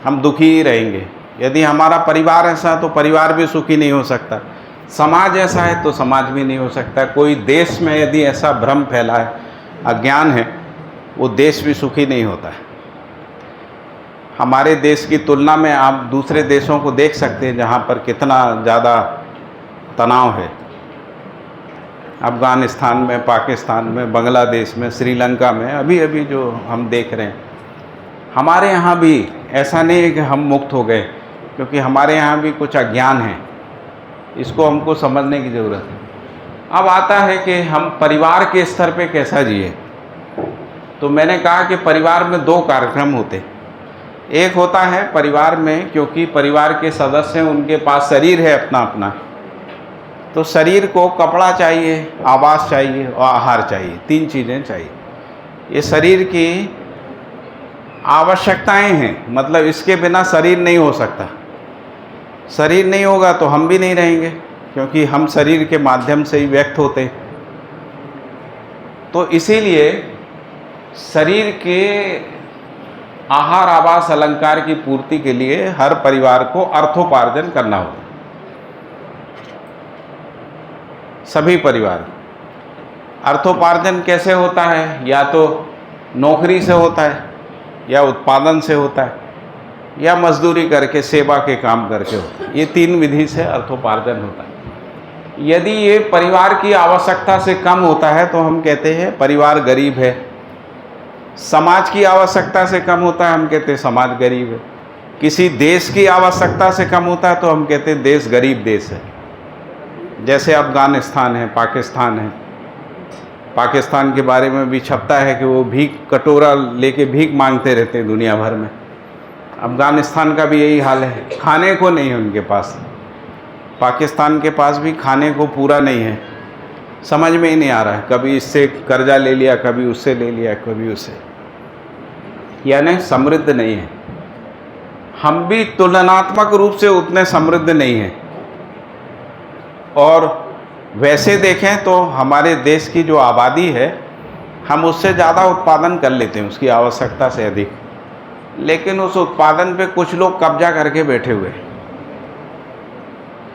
हम दुखी ही रहेंगे। यदि हमारा परिवार ऐसा है तो परिवार भी सुखी नहीं हो सकता, समाज ऐसा है तो समाज भी नहीं हो सकता। कोई देश में यदि ऐसा भ्रम फैला है, अज्ञान है, वो देश भी सुखी नहीं होता है। हमारे देश की तुलना में आप दूसरे देशों को देख सकते हैं जहाँ पर कितना ज़्यादा तनाव है। अफ़गानिस्तान में, पाकिस्तान में, बांग्लादेश में, श्रीलंका में अभी अभी जो हम देख रहे हैं। हमारे यहाँ भी ऐसा नहीं है कि हम मुक्त हो गए, क्योंकि हमारे यहाँ भी कुछ अज्ञान है, इसको हमको समझने की ज़रूरत है। अब आता है कि हम परिवार के स्तर पे कैसा जिए। तो मैंने कहा कि परिवार में दो कार्यक्रम होते। एक होता है परिवार में, क्योंकि परिवार के सदस्य हैं, उनके पास शरीर है अपना अपना, तो शरीर को कपड़ा चाहिए, आवास चाहिए और आहार चाहिए, तीन चीज़ें चाहिए। ये शरीर की आवश्यकताएं हैं, मतलब इसके बिना शरीर नहीं हो सकता। शरीर नहीं होगा तो हम भी नहीं रहेंगे, क्योंकि हम शरीर के माध्यम से ही व्यक्त होते हैं। तो इसीलिए शरीर के आहार, आवास, अलंकार की पूर्ति के लिए हर परिवार को अर्थोपार्जन करना होगा। सभी परिवार अर्थोपार्जन कैसे होता है? या तो नौकरी से होता है, या उत्पादन से होता है या मजदूरी करके सेवा के काम करके होता है। ये 3 विधि से अर्थोपार्जन होता है। यदि ये परिवार की आवश्यकता से कम होता है तो हम कहते हैं परिवार गरीब है। समाज की आवश्यकता से कम होता है, हम कहते हैं समाज गरीब है। किसी देश की आवश्यकता से कम होता है तो हम कहते हैं देश गरीब देश है। जैसे अफ़गानिस्तान है, पाकिस्तान है। पाकिस्तान के बारे में भी छपता है कि वो भीख कटोरा लेके भीख मांगते रहते हैं दुनिया भर में। अफ़गानिस्तान का भी यही हाल है, खाने को नहीं है उनके पास। पाकिस्तान के पास भी खाने को पूरा नहीं है, समझ में ही नहीं आ रहा है, कभी इससे कर्जा ले लिया, कभी उससे ले लिया, कभी उससे, यानी समृद्ध नहीं है। हम भी तुलनात्मक रूप से उतने समृद्ध नहीं हैं। और वैसे देखें तो हमारे देश की जो आबादी है, हम उससे ज़्यादा उत्पादन कर लेते हैं, उसकी आवश्यकता से अधिक, लेकिन उस उत्पादन पे कुछ लोग कब्जा करके बैठे हुए हैं।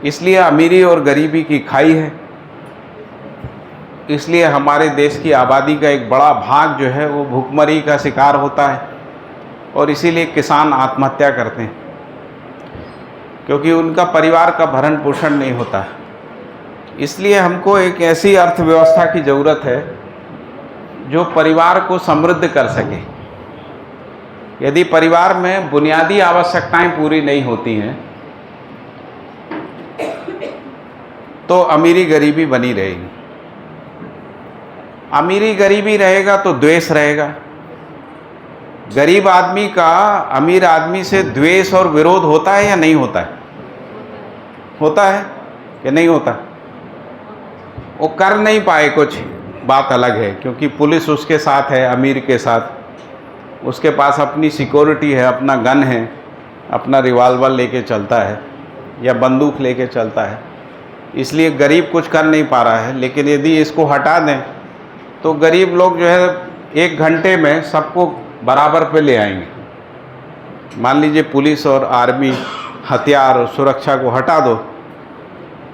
इसलिए अमीरी और गरीबी की खाई है। इसलिए हमारे देश की आबादी का एक बड़ा भाग जो है वो भूखमरी का शिकार होता है, और इसीलिए किसान आत्महत्या करते हैं, क्योंकि उनका परिवार का भरण पोषण नहीं होता। इसलिए हमको एक ऐसी अर्थव्यवस्था की ज़रूरत है जो परिवार को समृद्ध कर सके। यदि परिवार में बुनियादी आवश्यकताएं पूरी नहीं होती हैं तो अमीरी गरीबी बनी रहेगी। अमीरी गरीबी रहेगा तो द्वेष रहेगा। गरीब आदमी का अमीर आदमी से द्वेष और विरोध होता है या नहीं होता है? होता है कि नहीं होता? वो कर नहीं पाए कुछ, बात अलग है, क्योंकि पुलिस उसके साथ है, अमीर के साथ, उसके पास अपनी सिक्योरिटी है, अपना गन है, अपना रिवाल्वर लेके चलता है या बंदूक लेके चलता है, इसलिए गरीब कुछ कर नहीं पा रहा है। लेकिन यदि इसको हटा दें तो गरीब लोग जो है 1 घंटे में सबको बराबर पे ले आएंगे। मान लीजिए पुलिस और आर्मी हथियार और सुरक्षा को हटा दो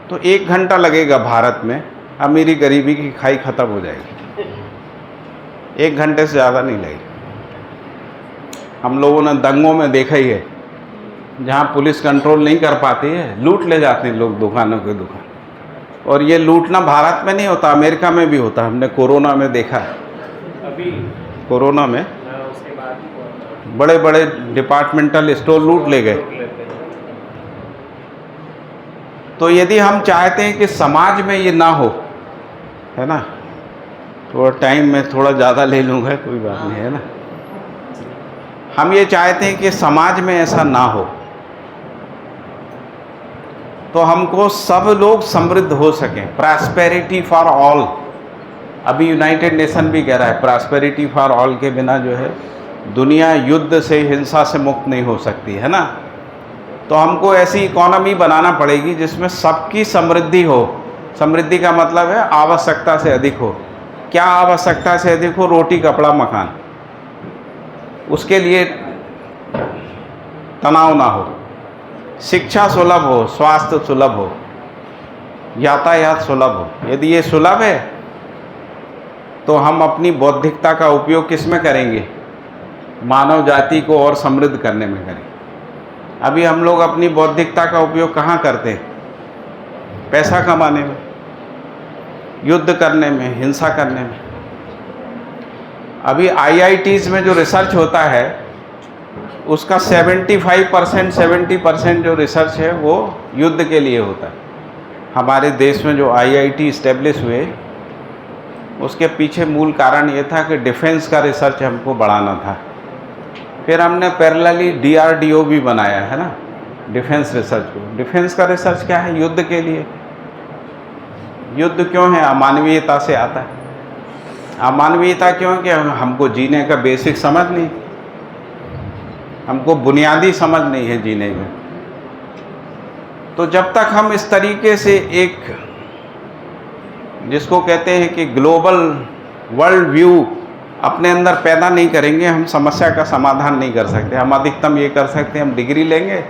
तो 1 घंटा लगेगा भारत में, अमीरी गरीबी की खाई ख़त्म हो जाएगी। 1 घंटे से ज़्यादा नहीं लगेगी। हम लोगों ने दंगों में देखा ही है, जहाँ पुलिस कंट्रोल नहीं कर पाती है, लूट ले जाते हैं लोग दुकानों के दुकान। और ये लूटना भारत में नहीं होता, अमेरिका में भी होता। हमने कोरोना में देखा है। अभी कोरोना में उसके बाद बड़े बड़े डिपार्टमेंटल स्टोर लूट ले गए। तो यदि हम चाहते हैं कि समाज में ये ना हो, है ना, थोड़ा टाइम में थोड़ा ज़्यादा ले लूँगा, कोई बात नहीं, है ना। हम ये चाहते हैं कि समाज में ऐसा ना हो, तो हमको सब लोग समृद्ध हो सकें, प्रॉस्पेरिटी फॉर ऑल। अभी यूनाइटेड नेशन भी कह रहा है प्रॉस्पेरिटी फॉर ऑल के बिना जो है दुनिया युद्ध से, हिंसा से मुक्त नहीं हो सकती, है ना। तो हमको ऐसी इकोनॉमी बनाना पड़ेगी जिसमें सबकी समृद्धि हो। समृद्धि का मतलब है आवश्यकता से अधिक हो। क्या आवश्यकता से अधिक हो? रोटी, कपड़ा, मकान। उसके लिए तनाव ना हो, शिक्षा सुलभ हो, स्वास्थ्य सुलभ हो, यातायात सुलभ हो। यदि ये सुलभ है तो हम अपनी बौद्धिकता का उपयोग किस में करेंगे? मानव जाति को और समृद्ध करने में करेंगे। अभी हम लोग अपनी बौद्धिकता का उपयोग कहाँ करते हैं? पैसा कमाने में, युद्ध करने में, हिंसा करने में। अभी IITs में जो रिसर्च होता है उसका 75% 70% जो रिसर्च है वो युद्ध के लिए होता है। हमारे देश में जो IIT इस्टेब्लिश हुए उसके पीछे मूल कारण ये था कि डिफेंस का रिसर्च हमको बढ़ाना था। फिर हमने पैरेलली DRDO भी बनाया, है ना, डिफेंस रिसर्च को। डिफेंस का रिसर्च क्या है? युद्ध के लिए। युद्ध क्यों है? अमानवीयता से आता है। अमानवीयता क्यों? कि हमको जीने का बेसिक समझ नहीं, हमको बुनियादी समझ नहीं है जीने में। तो जब तक हम इस तरीके से एक, जिसको कहते हैं कि ग्लोबल वर्ल्ड व्यू अपने अंदर पैदा नहीं करेंगे, हम समस्या का समाधान नहीं कर सकते। हम अधिकतम ये कर सकते हैं, हम डिग्री लेंगे,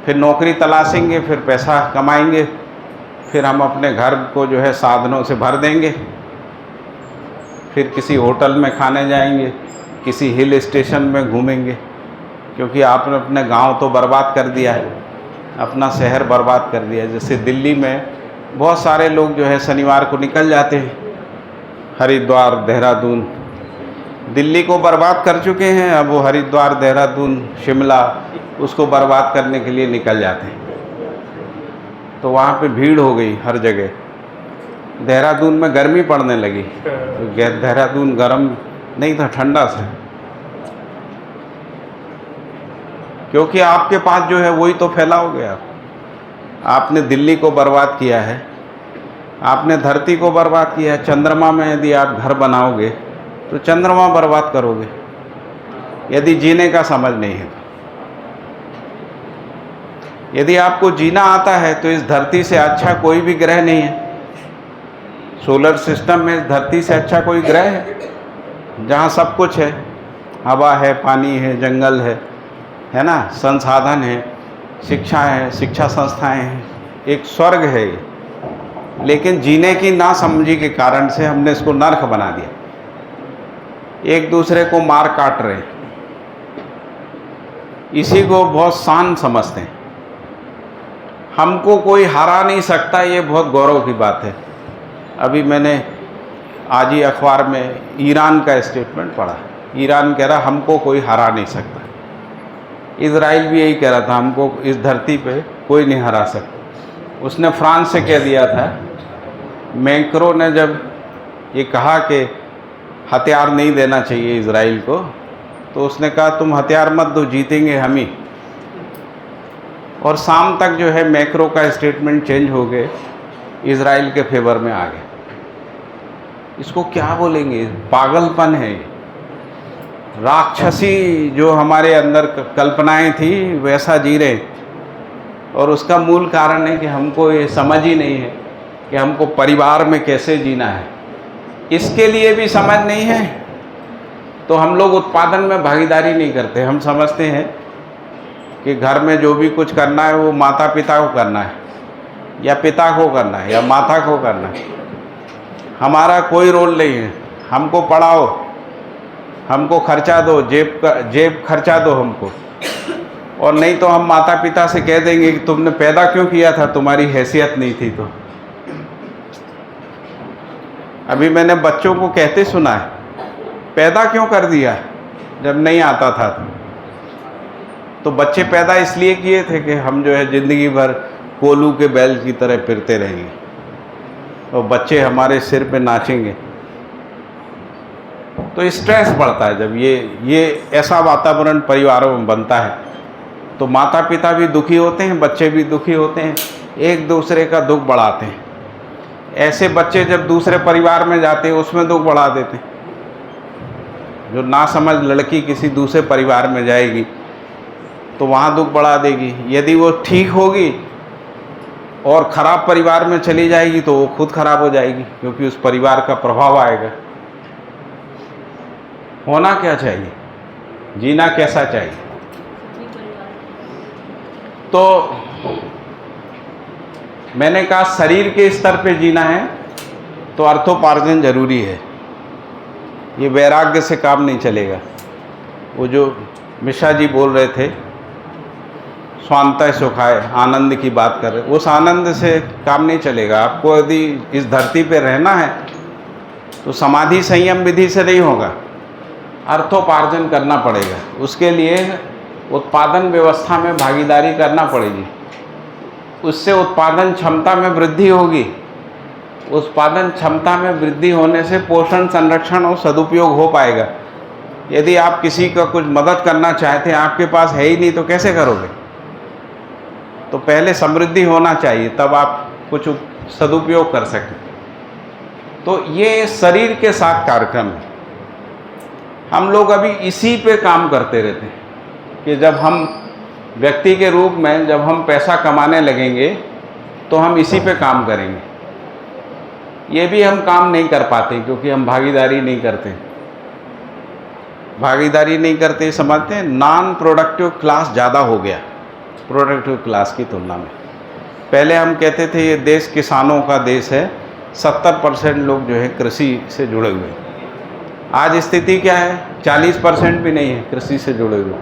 फिर नौकरी तलाशेंगे, फिर पैसा कमाएंगे, फिर हम अपने घर को जो है साधनों से भर देंगे, फिर किसी होटल में खाने जाएंगे, किसी हिल स्टेशन में घूमेंगे, क्योंकि आपने अपने गांव तो बर्बाद कर दिया है, अपना शहर बर्बाद कर दिया है। जैसे दिल्ली में बहुत सारे लोग जो है शनिवार को निकल जाते हैं हरिद्वार, देहरादून, दिल्ली को बर्बाद कर चुके हैं, अब वो हरिद्वार, देहरादून, शिमला उसको बर्बाद करने के लिए निकल जाते हैं। तो वहाँ पे भीड़ हो गई हर जगह। देहरादून में गर्मी पड़ने लगी, तो देहरादून गर्म नहीं था, ठंडा था, क्योंकि आपके पास जो है वही तो फैलाओगे आप। आपने दिल्ली को बर्बाद किया है, आपने धरती को बर्बाद किया है। चंद्रमा में यदि आप घर बनाओगे तो चंद्रमा बर्बाद करोगे, यदि जीने का समझ नहीं है तो। यदि आपको जीना आता है तो इस धरती से अच्छा कोई भी ग्रह नहीं है। सोलर सिस्टम में इस धरती से अच्छा कोई ग्रह है जहाँ सब कुछ है, हवा है, पानी है, जंगल है ना, संसाधन है, शिक्षा है, शिक्षा संस्थाएं हैं, एक स्वर्ग है ये। लेकिन जीने की नासमझी के कारण से हमने इसको नर्क बना दिया, एक दूसरे को मार काट रहे, इसी को बहुत शान समझते हैं। हमको कोई हरा नहीं सकता, ये बहुत गौरव की बात है। अभी मैंने आज ही अखबार में ईरान का स्टेटमेंट पढ़ा, ईरान कह रहा हमको कोई हरा नहीं सकता। इजराइल भी यही कह रहा था, हमको इस धरती पे कोई नहीं हरा सकता। उसने फ्रांस से कह दिया था, मैक्रो ने जब ये कहा कि हथियार नहीं देना चाहिए इजराइल को, तो उसने कहा तुम हथियार मत दो, जीतेंगे हम ही। और शाम तक जो है मैक्रो का स्टेटमेंट चेंज हो गए, इजराइल के फेवर में आ गए। इसको क्या बोलेंगे, पागलपन है। राक्षसी जो हमारे अंदर कल्पनाएं थी वैसा जी रहे, और उसका मूल कारण है कि हमको ये समझ ही नहीं है कि हमको परिवार में कैसे जीना है। इसके लिए भी समझ नहीं है तो हम लोग उत्पादन में भागीदारी नहीं करते। हम समझते हैं कि घर में जो भी कुछ करना है वो माता पिता को करना है, या पिता को करना है, या माता को करना है। हमारा कोई रोल नहीं है। हमको पढ़ाओ, हमको खर्चा दो, जेब खर्चा दो हमको, और नहीं तो हम माता पिता से कह देंगे कि तुमने पैदा क्यों किया था, तुम्हारी हैसियत नहीं थी। तो अभी मैंने बच्चों को कहते सुना है, पैदा क्यों कर दिया जब नहीं आता था। तो बच्चे पैदा इसलिए किए थे कि हम जो है ज़िंदगी भर कोलू के बैल की तरह फिरते रहेंगे और बच्चे हमारे सिर पे नाचेंगे। तो स्ट्रेस बढ़ता है जब ये ऐसा वातावरण परिवारों में बनता है, तो माता पिता भी दुखी होते हैं, बच्चे भी दुखी होते हैं, एक दूसरे का दुख बढ़ाते हैं। ऐसे बच्चे जब दूसरे परिवार में जाते हैं उसमें दुख बढ़ा देते हैं। जो नासमझ लड़की किसी दूसरे परिवार में जाएगी तो वहाँ दुख बढ़ा देगी। यदि वो ठीक होगी और ख़राब परिवार में चली जाएगी तो वो खुद खराब हो जाएगी, क्योंकि उस परिवार का प्रभाव आएगा। होना क्या चाहिए, जीना कैसा चाहिए। तो मैंने कहा शरीर के स्तर पे जीना है तो अर्थोपार्जन जरूरी है। ये वैराग्य से काम नहीं चलेगा। वो जो मिश्रा जी बोल रहे थे, स्वांतः सुखाय, आनंद की बात कर रहे, उस आनंद से काम नहीं चलेगा। आपको यदि इस धरती पे रहना है तो समाधि संयम विधि से नहीं होगा, अर्थोपार्जन करना पड़ेगा। उसके लिए उत्पादन व्यवस्था में भागीदारी करना पड़ेगी, उससे उत्पादन क्षमता में वृद्धि होगी। उत्पादन क्षमता में वृद्धि होने से पोषण, संरक्षण और सदुपयोग हो पाएगा। यदि आप किसी का कुछ मदद करना चाहते हैं, आपके पास है ही नहीं तो कैसे करोगे। तो पहले समृद्धि होना चाहिए, तब आप कुछ सदुपयोग कर सकें। तो ये शरीर के साथ कार्यक्रम है। हम लोग अभी इसी पे काम करते रहते हैं कि जब हम व्यक्ति के रूप में जब हम पैसा कमाने लगेंगे तो हम इसी पे काम करेंगे। ये भी हम काम नहीं कर पाते क्योंकि हम भागीदारी नहीं करते। भागीदारी नहीं करते समझते हैं, नॉन प्रोडक्टिव क्लास ज़्यादा हो गया प्रोडक्टिव क्लास की तुलना में। पहले हम कहते थे ये देश किसानों का देश है, 70% लोग जो है कृषि से जुड़े हुए हैं। आज स्थिति क्या है, 40% भी नहीं है कृषि से जुड़े हुए।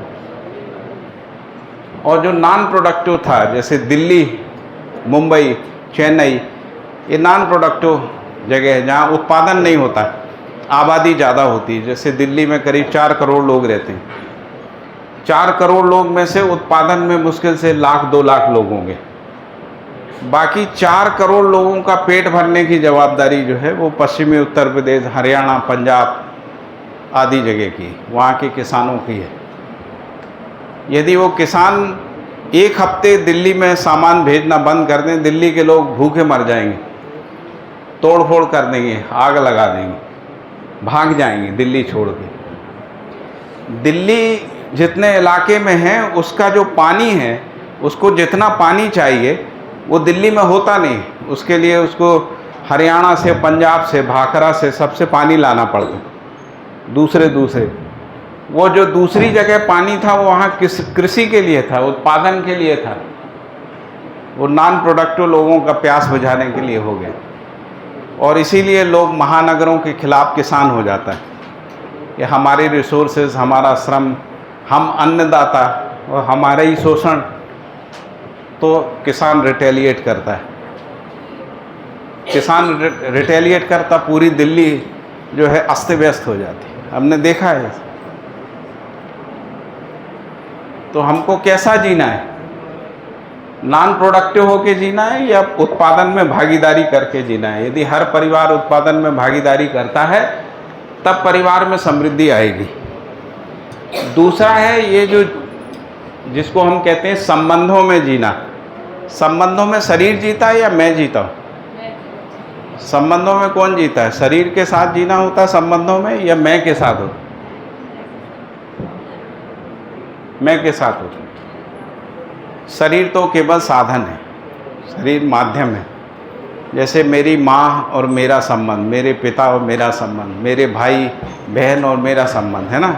और जो नॉन प्रोडक्टिव था, जैसे दिल्ली, मुंबई, चेन्नई, ये नॉन प्रोडक्टिव जगह है जहाँ उत्पादन नहीं होता, आबादी ज़्यादा होती है। जैसे दिल्ली में करीब 4 करोड़ लोग रहते हैं। 4 करोड़ लोग में से उत्पादन में मुश्किल से 1-2 लाख लोग होंगे। बाकी 4 करोड़ लोगों का पेट भरने की जवाबदारी जो है वो पश्चिमी उत्तर प्रदेश, हरियाणा, पंजाब आदि जगह की, वहाँ के किसानों की है। यदि वो किसान एक हफ्ते दिल्ली में सामान भेजना बंद कर दें, दिल्ली के लोग भूखे मर जाएंगे, तोड़ फोड़ कर देंगे, आग लगा देंगे, भाग जाएंगे दिल्ली छोड़ के। दिल्ली जितने इलाके में है उसका जो पानी है, उसको जितना पानी चाहिए वो दिल्ली में होता नहीं। उसके लिए उसको हरियाणा से, पंजाब से, भाखड़ा से सबसे पानी लाना पड़ता, दूसरे वो जो दूसरी जगह पानी था वो वहाँ कृषि के लिए था, उत्पादन के लिए था। वो नॉन प्रोडक्टिव लोगों का प्यास बुझाने के लिए हो गया। और इसीलिए लोग महानगरों के खिलाफ किसान हो जाता है कि हमारे रिसोर्सेज, हमारा श्रम, हम अन्नदाता और हमारा ही शोषण, तो किसान रिटेलिएट करता है। किसान रिटेलिएट करता, पूरी दिल्ली जो है अस्त व्यस्त हो जाती है। हमने देखा है। तो हमको कैसा जीना है? नॉन प्रोडक्टिव होके जीना है या उत्पादन में भागीदारी करके जीना है? यदि हर परिवार उत्पादन में भागीदारी करता है तब परिवार में समृद्धि आएगी। दूसरा है ये जो जिसको हम कहते हैं संबंधों में जीना। संबंधों में शरीर जीता है या मैं जीता हूँ? संबंधों में कौन जीता है? शरीर के साथ जीना होता है संबंधों में या मैं के साथ होता? मैं के साथ होता। शरीर तो केवल साधन है, शरीर माध्यम है। जैसे मेरी माँ और मेरा संबंध, मेरे पिता और मेरा संबंध, मेरे भाई बहन और मेरा संबंध है ना,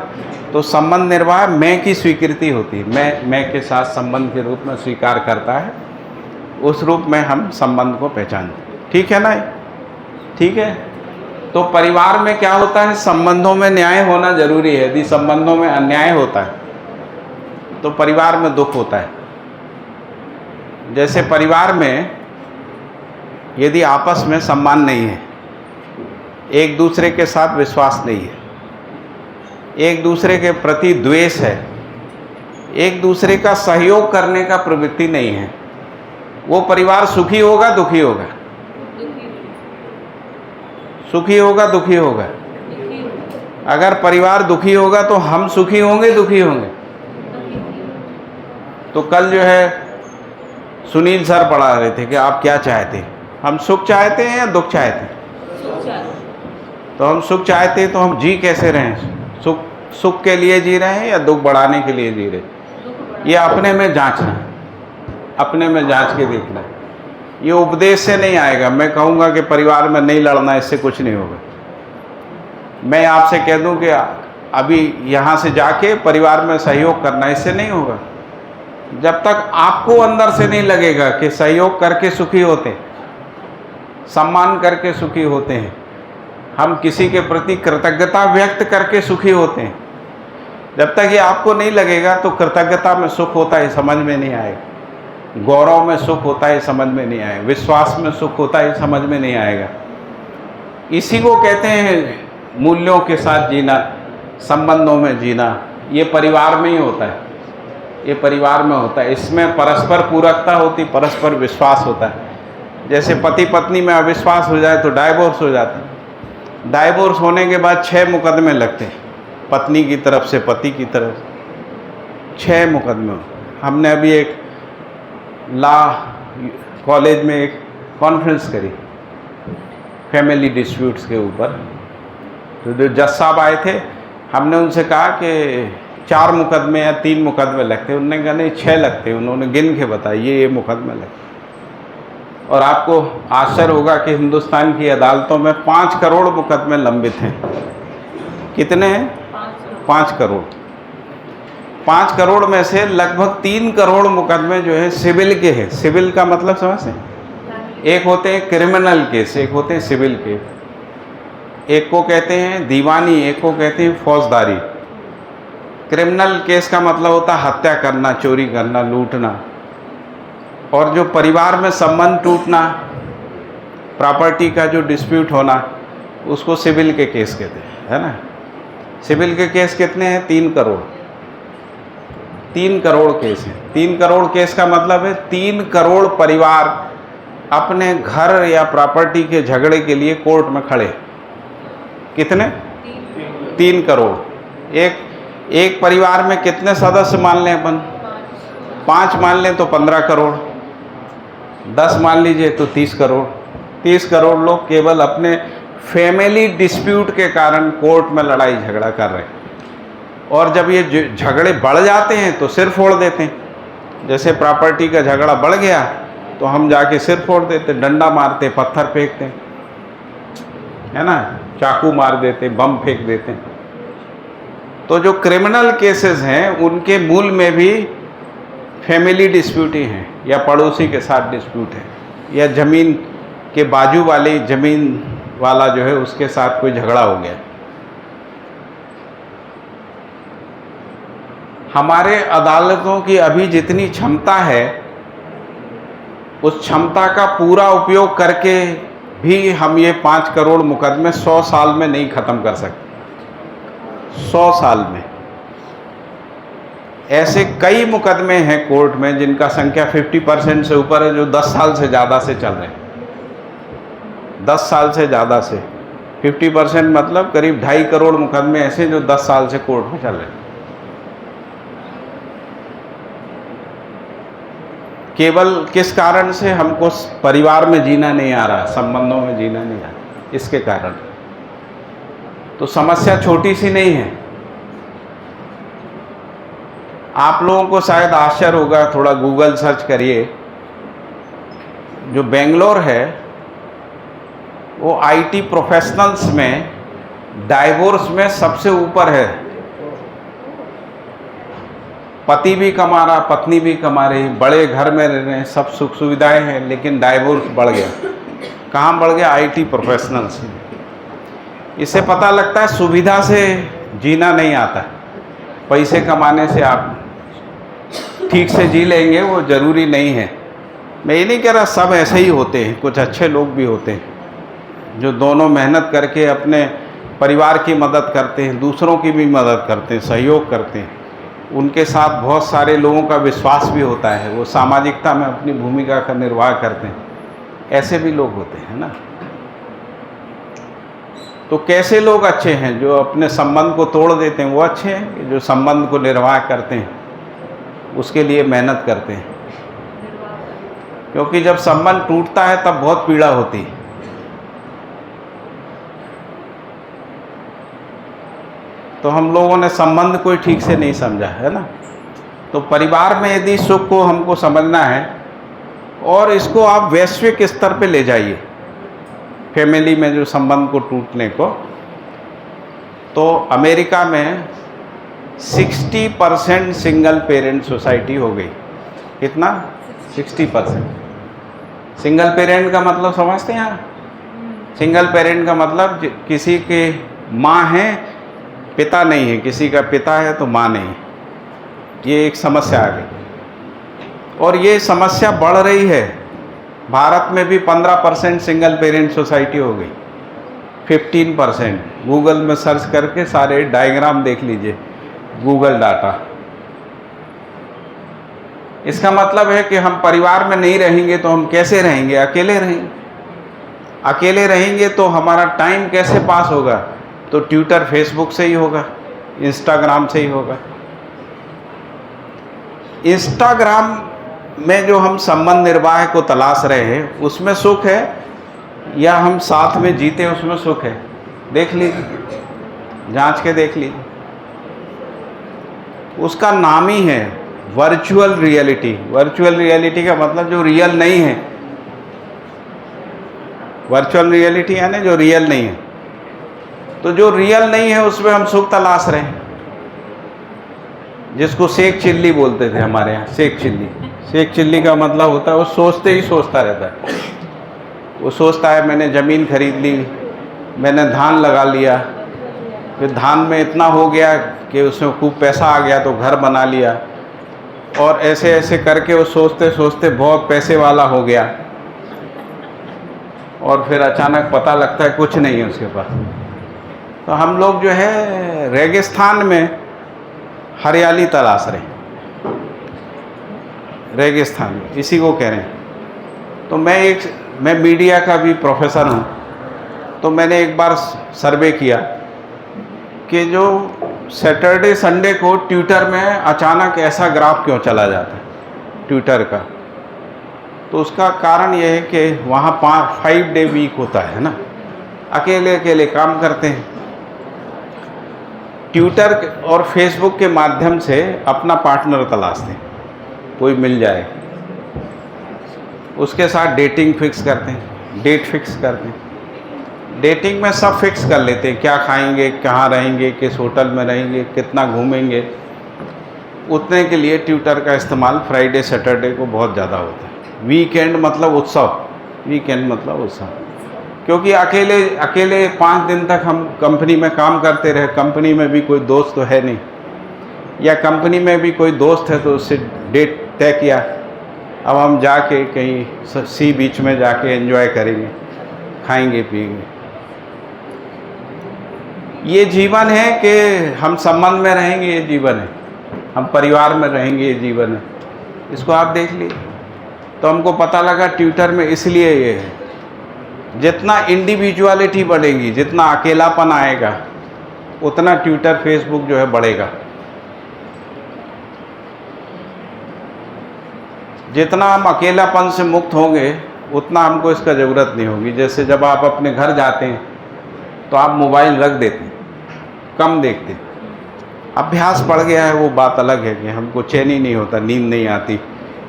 तो संबंध निर्वाह मैं की स्वीकृति होती है। मैं के साथ संबंध के रूप में स्वीकार करता है, उस रूप में हम संबंध को पहचानते। ठीक है ना? ठीक है। तो परिवार में क्या होता है? संबंधों में न्याय होना जरूरी है। यदि संबंधों में अन्याय होता है तो परिवार में दुख होता है। जैसे परिवार में यदि आपस में सम्मान नहीं है, एक दूसरे के साथ विश्वास नहीं है, एक दूसरे के प्रति द्वेष है, एक दूसरे का सहयोग करने का प्रवृत्ति नहीं है, वो परिवार सुखी होगा दुखी होगा? सुखी होगा दुखी होगा? अगर परिवार दुखी होगा तो हम सुखी होंगे दुखी होंगे? तो कल जो है सुनील सर पढ़ा रहे थे कि आप क्या चाहते हैं, हम सुख चाहते हैं या दुख चाहते हैं? तो हम सुख चाहते हैं तो हम जी कैसे रहे हैं? सुख के लिए जी रहे हैं या दुख बढ़ाने के लिए जी रहे हैं? ये अपने में जांचना है, अपने में जांच के देखना है। ये उपदेश से नहीं आएगा। मैं कहूँगा कि परिवार में नहीं लड़ना, इससे कुछ नहीं होगा। मैं आपसे कह दूँ कि अभी यहाँ से जाके परिवार में सहयोग करना, इससे नहीं होगा। जब तक आपको अंदर से नहीं लगेगा कि सहयोग करके सुखी होते हैं, सम्मान करके सुखी होते हैं, हम किसी के प्रति कृतज्ञता व्यक्त करके सुखी होते हैं, जब तक ये आपको नहीं लगेगा तो कृतज्ञता में सुख होता है समझ में नहीं आएगा, गौरव में सुख होता है समझ में नहीं आएगा, विश्वास में सुख होता है समझ में नहीं आएगा। इसी को कहते हैं मूल्यों के साथ जीना, संबंधों में जीना। ये परिवार में ही होता है, ये परिवार में होता है। इसमें परस्पर पूरकता होती, परस्पर विश्वास होता है। जैसे पति पत्नी में अविश्वास हो जाए तो डाइवोर्स हो जाता है। डाइवोर्स होने के बाद 6 मुकदमे लगते हैं, पत्नी की तरफ से पति की तरफ 6 मुकदमे। हमने अभी एक लॉ कॉलेज में एक कॉन्फ्रेंस करी फैमिली डिस्प्यूट्स के ऊपर, तो जो जज साहब आए थे, हमने उनसे कहा कि 4 मुकदमे या 3 मुकदमे लगते हैं। उन्होंने कहा नहीं 6 लगते हैं। उन्होंने गिन के बताया ये मुकदमे लगते। और आपको आश्चर्य होगा कि हिंदुस्तान की अदालतों में 5 करोड़ मुकदमे लंबित हैं। कितने हैं? 5 करोड़। 5 करोड़ में से लगभग 3 करोड़ मुकदमे जो है सिविल के हैं। सिविल का मतलब समझते हैं? एक होते हैं क्रिमिनल केस, एक होते हैं सिविल केस। एक को कहते हैं दीवानी, एक को कहते हैं फौजदारी। क्रिमिनल केस का मतलब होता है हत्या करना, चोरी करना, लूटना। और जो परिवार में संबंध टूटना, प्रॉपर्टी का जो डिस्प्यूट होना, उसको सिविल के केस कहते हैं, है ना। सिविल के केस कितने हैं? 3 करोड़। 3 करोड़ केस हैं। 3 करोड़ केस का मतलब है 3 करोड़ परिवार अपने घर या प्रॉपर्टी के झगड़े के लिए कोर्ट में खड़े। कितने? 3 करोड़। एक परिवार में कितने सदस्य मान लें अपन? 5 मान लें तो 15 करोड़, 10 मान लीजिए तो 30 करोड़। 30 करोड़ लोग केवल अपने फैमिली डिस्प्यूट के कारण कोर्ट में लड़ाई झगड़ा कर रहे हैं। और जब ये झगड़े बढ़ जाते हैं तो सिर फोड़ देते हैं। जैसे प्रॉपर्टी का झगड़ा बढ़ गया तो हम जाके सिर फोड़ देते, डंडा मारते, पत्थर फेंकते, है ना, चाकू मार देते, बम फेंक देते। तो जो क्रिमिनल केसेस हैं उनके मूल में भी फैमिली डिस्प्यूट ही हैं, या पड़ोसी के साथ डिस्प्यूट है, या ज़मीन के बाजू वाली ज़मीन वाला जो है उसके साथ कोई झगड़ा हो गया। हमारे अदालतों की अभी जितनी क्षमता है उस क्षमता का पूरा उपयोग करके भी हम ये 5 करोड़ मुकदमे 100 साल में नहीं ख़त्म कर सकते। 100 साल में ऐसे कई मुकदमे हैं कोर्ट में जिनका संख्या 50% से ऊपर है, जो 10 साल से ज़्यादा से चल रहे हैं। 10 साल से ज़्यादा से 50% मतलब करीब 2.5 करोड़ मुकदमे ऐसे जो 10 साल से कोर्ट में चल रहे हैं। केवल किस कारण से? हमको परिवार में जीना नहीं आ रहा, संबंधों में जीना नहीं आ रहा, इसके कारण। तो समस्या छोटी सी नहीं है। आप लोगों को शायद आश्चर्य होगा, थोड़ा गूगल सर्च करिए। जो बेंगलोर है वो आईटी प्रोफेशनल्स में डाइवोर्स में सबसे ऊपर है। पति भी कमा रहा, पत्नी भी कमा रही, बड़े घर में रह रहे हैं, सब सुख सुविधाएं हैं, लेकिन डाइवोर्स बढ़ गया। कहाँ बढ़ गया? IT professionals. इससे पता लगता है सुविधा से जीना नहीं आता। पैसे कमाने से आप ठीक से जी लेंगे वो ज़रूरी नहीं है। मैं ये नहीं कह रहा सब ऐसे ही होते हैं, कुछ अच्छे लोग भी होते हैं जो दोनों मेहनत करके अपने परिवार की मदद करते हैं, दूसरों की भी मदद करते हैं, सहयोग करते हैं। उनके साथ बहुत सारे लोगों का विश्वास भी होता है, वो सामाजिकता में अपनी भूमिका का निर्वाह करते हैं। ऐसे भी लोग होते हैं ना। तो कैसे लोग अच्छे हैं? जो अपने संबंध को तोड़ देते हैं वो अच्छे हैं, जो संबंध को निर्वाह करते हैं, उसके लिए मेहनत करते हैं। क्योंकि जब संबंध टूटता है तब बहुत पीड़ा होती है। तो हम लोगों ने संबंध कोई ठीक से नहीं समझा है ना। तो परिवार में यदि सुख को हमको समझना है और इसको आप वैश्विक स्तर पे ले जाइए, फैमिली में जो संबंध को टूटने को, तो अमेरिका में 60% सिंगल पेरेंट सोसाइटी हो गई। कितना? 60%। सिंगल पेरेंट का मतलब समझते हैं आप? सिंगल पेरेंट का मतलब किसी के माँ है, पिता नहीं है, किसी का पिता है तो माँ नहीं है। ये एक समस्या आ गई और ये समस्या बढ़ रही है। भारत में भी 15% सिंगल पेरेंट सोसाइटी हो गई, 15%। गूगल में सर्च करके सारे डायग्राम देख लीजिए, गूगल डाटा। इसका मतलब है कि हम परिवार में नहीं रहेंगे तो हम कैसे रहेंगे? अकेले रहेंगे। अकेले रहेंगे तो हमारा टाइम कैसे पास होगा? तो ट्विटर फेसबुक से ही होगा, इंस्टाग्राम से ही होगा। इंस्टाग्राम में जो हम संबंध निर्वाह को तलाश रहे हैं उसमें सुख है, या हम साथ में जीते हैं उसमें सुख है? देख लीजिए, जांच के देख लीजिए। उसका नाम ही है वर्चुअल रियलिटी। वर्चुअल रियलिटी का मतलब जो रियल नहीं है। वर्चुअल रियलिटी यानी जो रियल नहीं है। तो जो रियल नहीं है उसमें हम सुख तलाश रहे हैं, जिसको शेख चिल्ली बोलते थे हमारे यहाँ। शेख चिल्ली, शेख चिल्ली का मतलब होता है वो सोचते ही सोचता रहता है। वो सोचता है मैंने ज़मीन खरीद ली, मैंने धान लगा लिया, फिर धान में इतना हो गया कि उसमें खूब पैसा आ गया तो घर बना लिया, और ऐसे ऐसे करके वो सोचते सोचते बहुत पैसे वाला हो गया, और फिर अचानक पता लगता है कुछ नहीं है उसके पास। तो हम लोग जो है रेगिस्तान में हरियाली तलाश रहे, रेगिस्तान में, इसी को कह रहे हैं। तो मैं मीडिया का भी प्रोफेसर हूँ, तो मैंने एक बार सर्वे किया कि जो सैटरडे संडे को ट्विटर में अचानक ऐसा ग्राफ क्यों चला जाता है ट्विटर का। तो उसका कारण ये है कि वहाँ 5 डे वीक होता है ना, अकेले अकेले काम करते हैं। ट्विटर और फेसबुक के माध्यम से अपना पार्टनर तलाशते हैं, कोई मिल जाए, उसके साथ डेटिंग फिक्स करते हैं, डेट फिक्स करते हैं। डेटिंग में सब फिक्स कर लेते हैं, क्या खाएंगे, कहाँ रहेंगे, किस होटल में रहेंगे, कितना घूमेंगे। उतने के लिए ट्विटर का इस्तेमाल फ्राइडे सैटरडे को बहुत ज़्यादा होता है। वीकेंड मतलब उत्सव, वीकेंड मतलब उत्सव, क्योंकि अकेले 5 दिन तक हम कंपनी में काम करते रहे, कंपनी में भी कोई दोस्त तो है नहीं, या कंपनी में भी कोई दोस्त है तो उससे डेट तय किया, अब हम जाके कहीं सी बीच में जाके एंजॉय करेंगे, खाएंगे पिएंगे। ये जीवन है कि हम संबंध में रहेंगे, ये जीवन है, हम परिवार में रहेंगे, ये जीवन है। इसको आप देख लीजिए। तो हमको पता लगा ट्विटर में इसलिए ये है, जितना इंडिविजुअलिटी बढ़ेगी, जितना अकेलापन आएगा, उतना ट्विटर फेसबुक जो है बढ़ेगा। जितना हम अकेलापन से मुक्त होंगे उतना हमको इसका ज़रूरत नहीं होगी। जैसे जब आप अपने घर जाते हैं तो आप मोबाइल रख देते हैं, कम देखते हैं। अभ्यास पड़ गया है, वो बात अलग है कि हमको चैन ही नहीं होता, नींद नहीं आती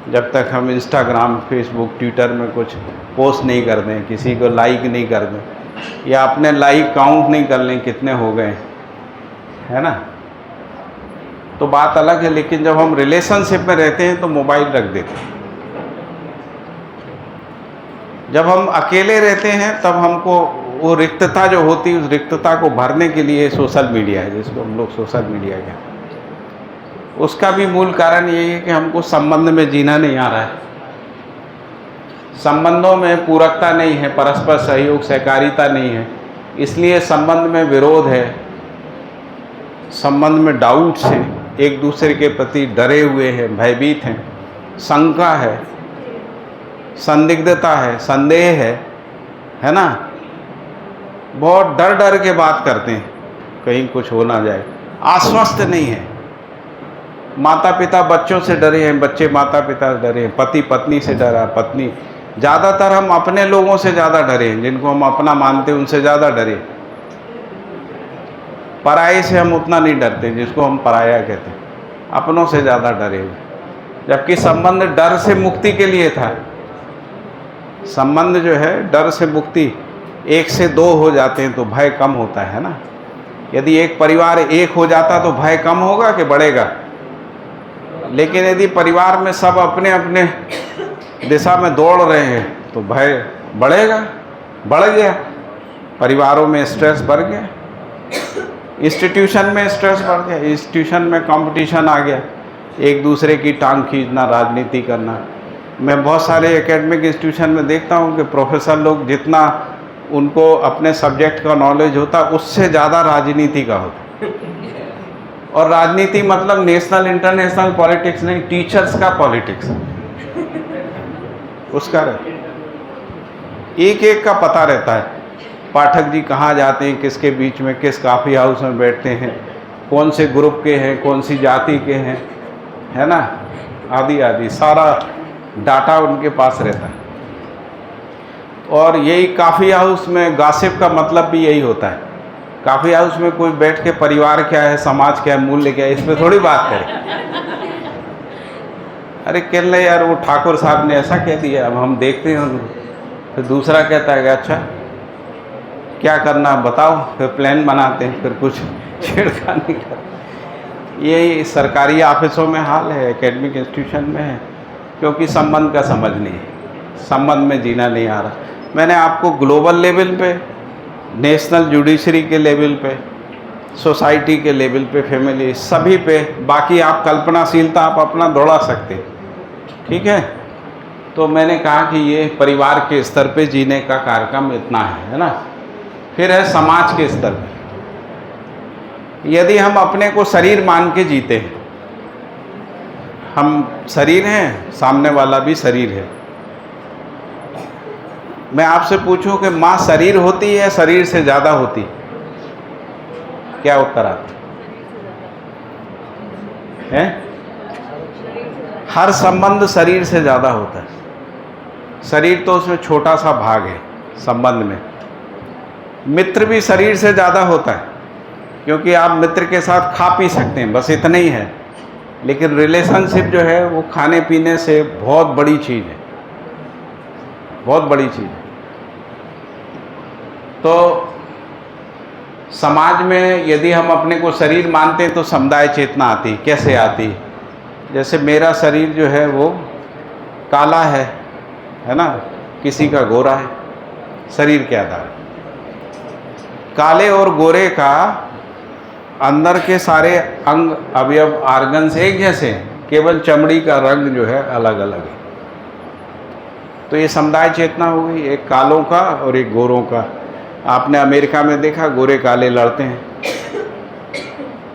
जब तक हम इंस्टाग्राम, फेसबुक, ट्विटर में कुछ पोस्ट नहीं कर दें, किसी को लाइक नहीं कर दें, या अपने लाइक काउंट नहीं कर लें कितने हो गए, है ना। तो बात अलग है। लेकिन जब हम रिलेशनशिप में रहते हैं तो मोबाइल रख देते हैं। जब हम अकेले रहते हैं तब हमको वो रिक्तता जो होती है, उस रिक्तता को भरने के लिए सोशल मीडिया है, जिसको हम लोग सोशल मीडिया कहते हैं। उसका भी मूल कारण यही है कि हमको संबंध में जीना नहीं आ रहा है, संबंधों में पूरकता नहीं है, परस्पर सहयोग सहकारिता नहीं है, इसलिए संबंध में विरोध है, संबंध में डाउट्स हैं, एक दूसरे के प्रति डरे हुए हैं, भयभीत हैं, शंका है, संदिग्धता है, संदेह है ना। बहुत डर डर के बात करते हैं, कहीं कुछ हो ना जाए, आश्वस्त नहीं है। माता पिता बच्चों से डरे हैं, बच्चे माता पिता से डरे हैं, पति पत्नी से डरा, पत्नी, ज़्यादातर हम अपने लोगों से ज़्यादा डरे हैं, जिनको हम अपना मानते हैं उनसे ज़्यादा डरे। पराये से हम उतना नहीं डरते, जिसको हम पराया कहते हैं, अपनों से ज़्यादा डरे हुए। जबकि संबंध डर से मुक्ति के लिए था। संबंध जो है डर से मुक्ति, 1 से 2 हो जाते हैं तो भय कम होता है ना। यदि एक परिवार 1 हो जाता तो भय कम होगा कि बढ़ेगा। लेकिन यदि परिवार में सब अपने अपने दिशा में दौड़ रहे हैं तो भय बढ़ेगा, बढ़ गया। परिवारों में स्ट्रेस बढ़ गया, इंस्टीट्यूशन में स्ट्रेस बढ़ गया, इंस्टीट्यूशन में कंपटीशन आ गया, एक दूसरे की टांग खींचना, राजनीति करना। मैं बहुत सारे एकेडमिक इंस्टीट्यूशन में देखता हूँ कि प्रोफेसर लोग जितना उनको अपने सब्जेक्ट का नॉलेज होता है उससे ज़्यादा राजनीति का होता। और राजनीति मतलब नेशनल इंटरनेशनल पॉलिटिक्स नहीं, टीचर्स का पॉलिटिक्स उसका रहता, एक एक का पता रहता है। पाठक जी कहाँ जाते हैं, किसके बीच में, किस कॉफ़ी हाउस में बैठते हैं, कौन से ग्रुप के हैं, कौन सी जाति के हैं, है ना, आदि आदि सारा डाटा उनके पास रहता है। और यही कॉफ़ी हाउस में गॉसिप का मतलब भी यही होता है। कॉफ़ी हाउस में कोई बैठ के परिवार क्या है, समाज क्या है, मूल्य क्या है, इस पर थोड़ी बात करे। अरे कह ले यार वो ठाकुर साहब ने ऐसा कह दिया, अब हम देखते हैं। फिर दूसरा कहता है कि अच्छा क्या करना बताओ, फिर प्लान बनाते हैं, फिर कुछ छेड़खानी कर। यही सरकारी ऑफिसों में हाल है, एकेडमिक इंस्टीट्यूशन में है, क्योंकि संबंध का समझ नहीं है, संबंध में जीना नहीं आ रहा। मैंने आपको ग्लोबल लेवल पे, नेशनल जुडिशरी के लेवल पे, सोसाइटी के लेवल पे, फैमिली, सभी पे। बाकी आप कल्पनाशीलता आप अपना दौड़ा सकते, ठीक है। तो मैंने कहा कि ये परिवार के स्तर पे जीने का कार्यक्रम इतना है ना। फिर है समाज के स्तर पे। यदि हम अपने को शरीर मान के जीते हैं, हम शरीर हैं, सामने वाला भी शरीर है। मैं आपसे पूछूं कि माँ शरीर होती है, शरीर से ज़्यादा होती, क्या उत्तर आता है? हर संबंध शरीर से ज़्यादा होता है। शरीर तो उसमें छोटा सा भाग है संबंध में। मित्र भी शरीर से ज़्यादा होता है, क्योंकि आप मित्र के साथ खा पी सकते हैं, बस इतना ही है। लेकिन रिलेशनशिप जो है वो खाने पीने से बहुत बड़ी चीज़ है, बहुत बड़ी चीज़ है। तो समाज में यदि हम अपने को शरीर मानते हैं तो समुदाय चेतना आती। कैसे आती? जैसे मेरा शरीर जो है वो काला है ना, किसी का गोरा है, शरीर के आधार। काले और गोरे का अंदर के सारे अंग अवयव आर्गन्स एक जैसे हैं, केवल चमड़ी का रंग जो है अलग अलग है। तो ये समुदाय चेतना हो गई, एक कालों का और एक गोरों का। आपने अमेरिका में देखा गोरे काले लड़ते हैं,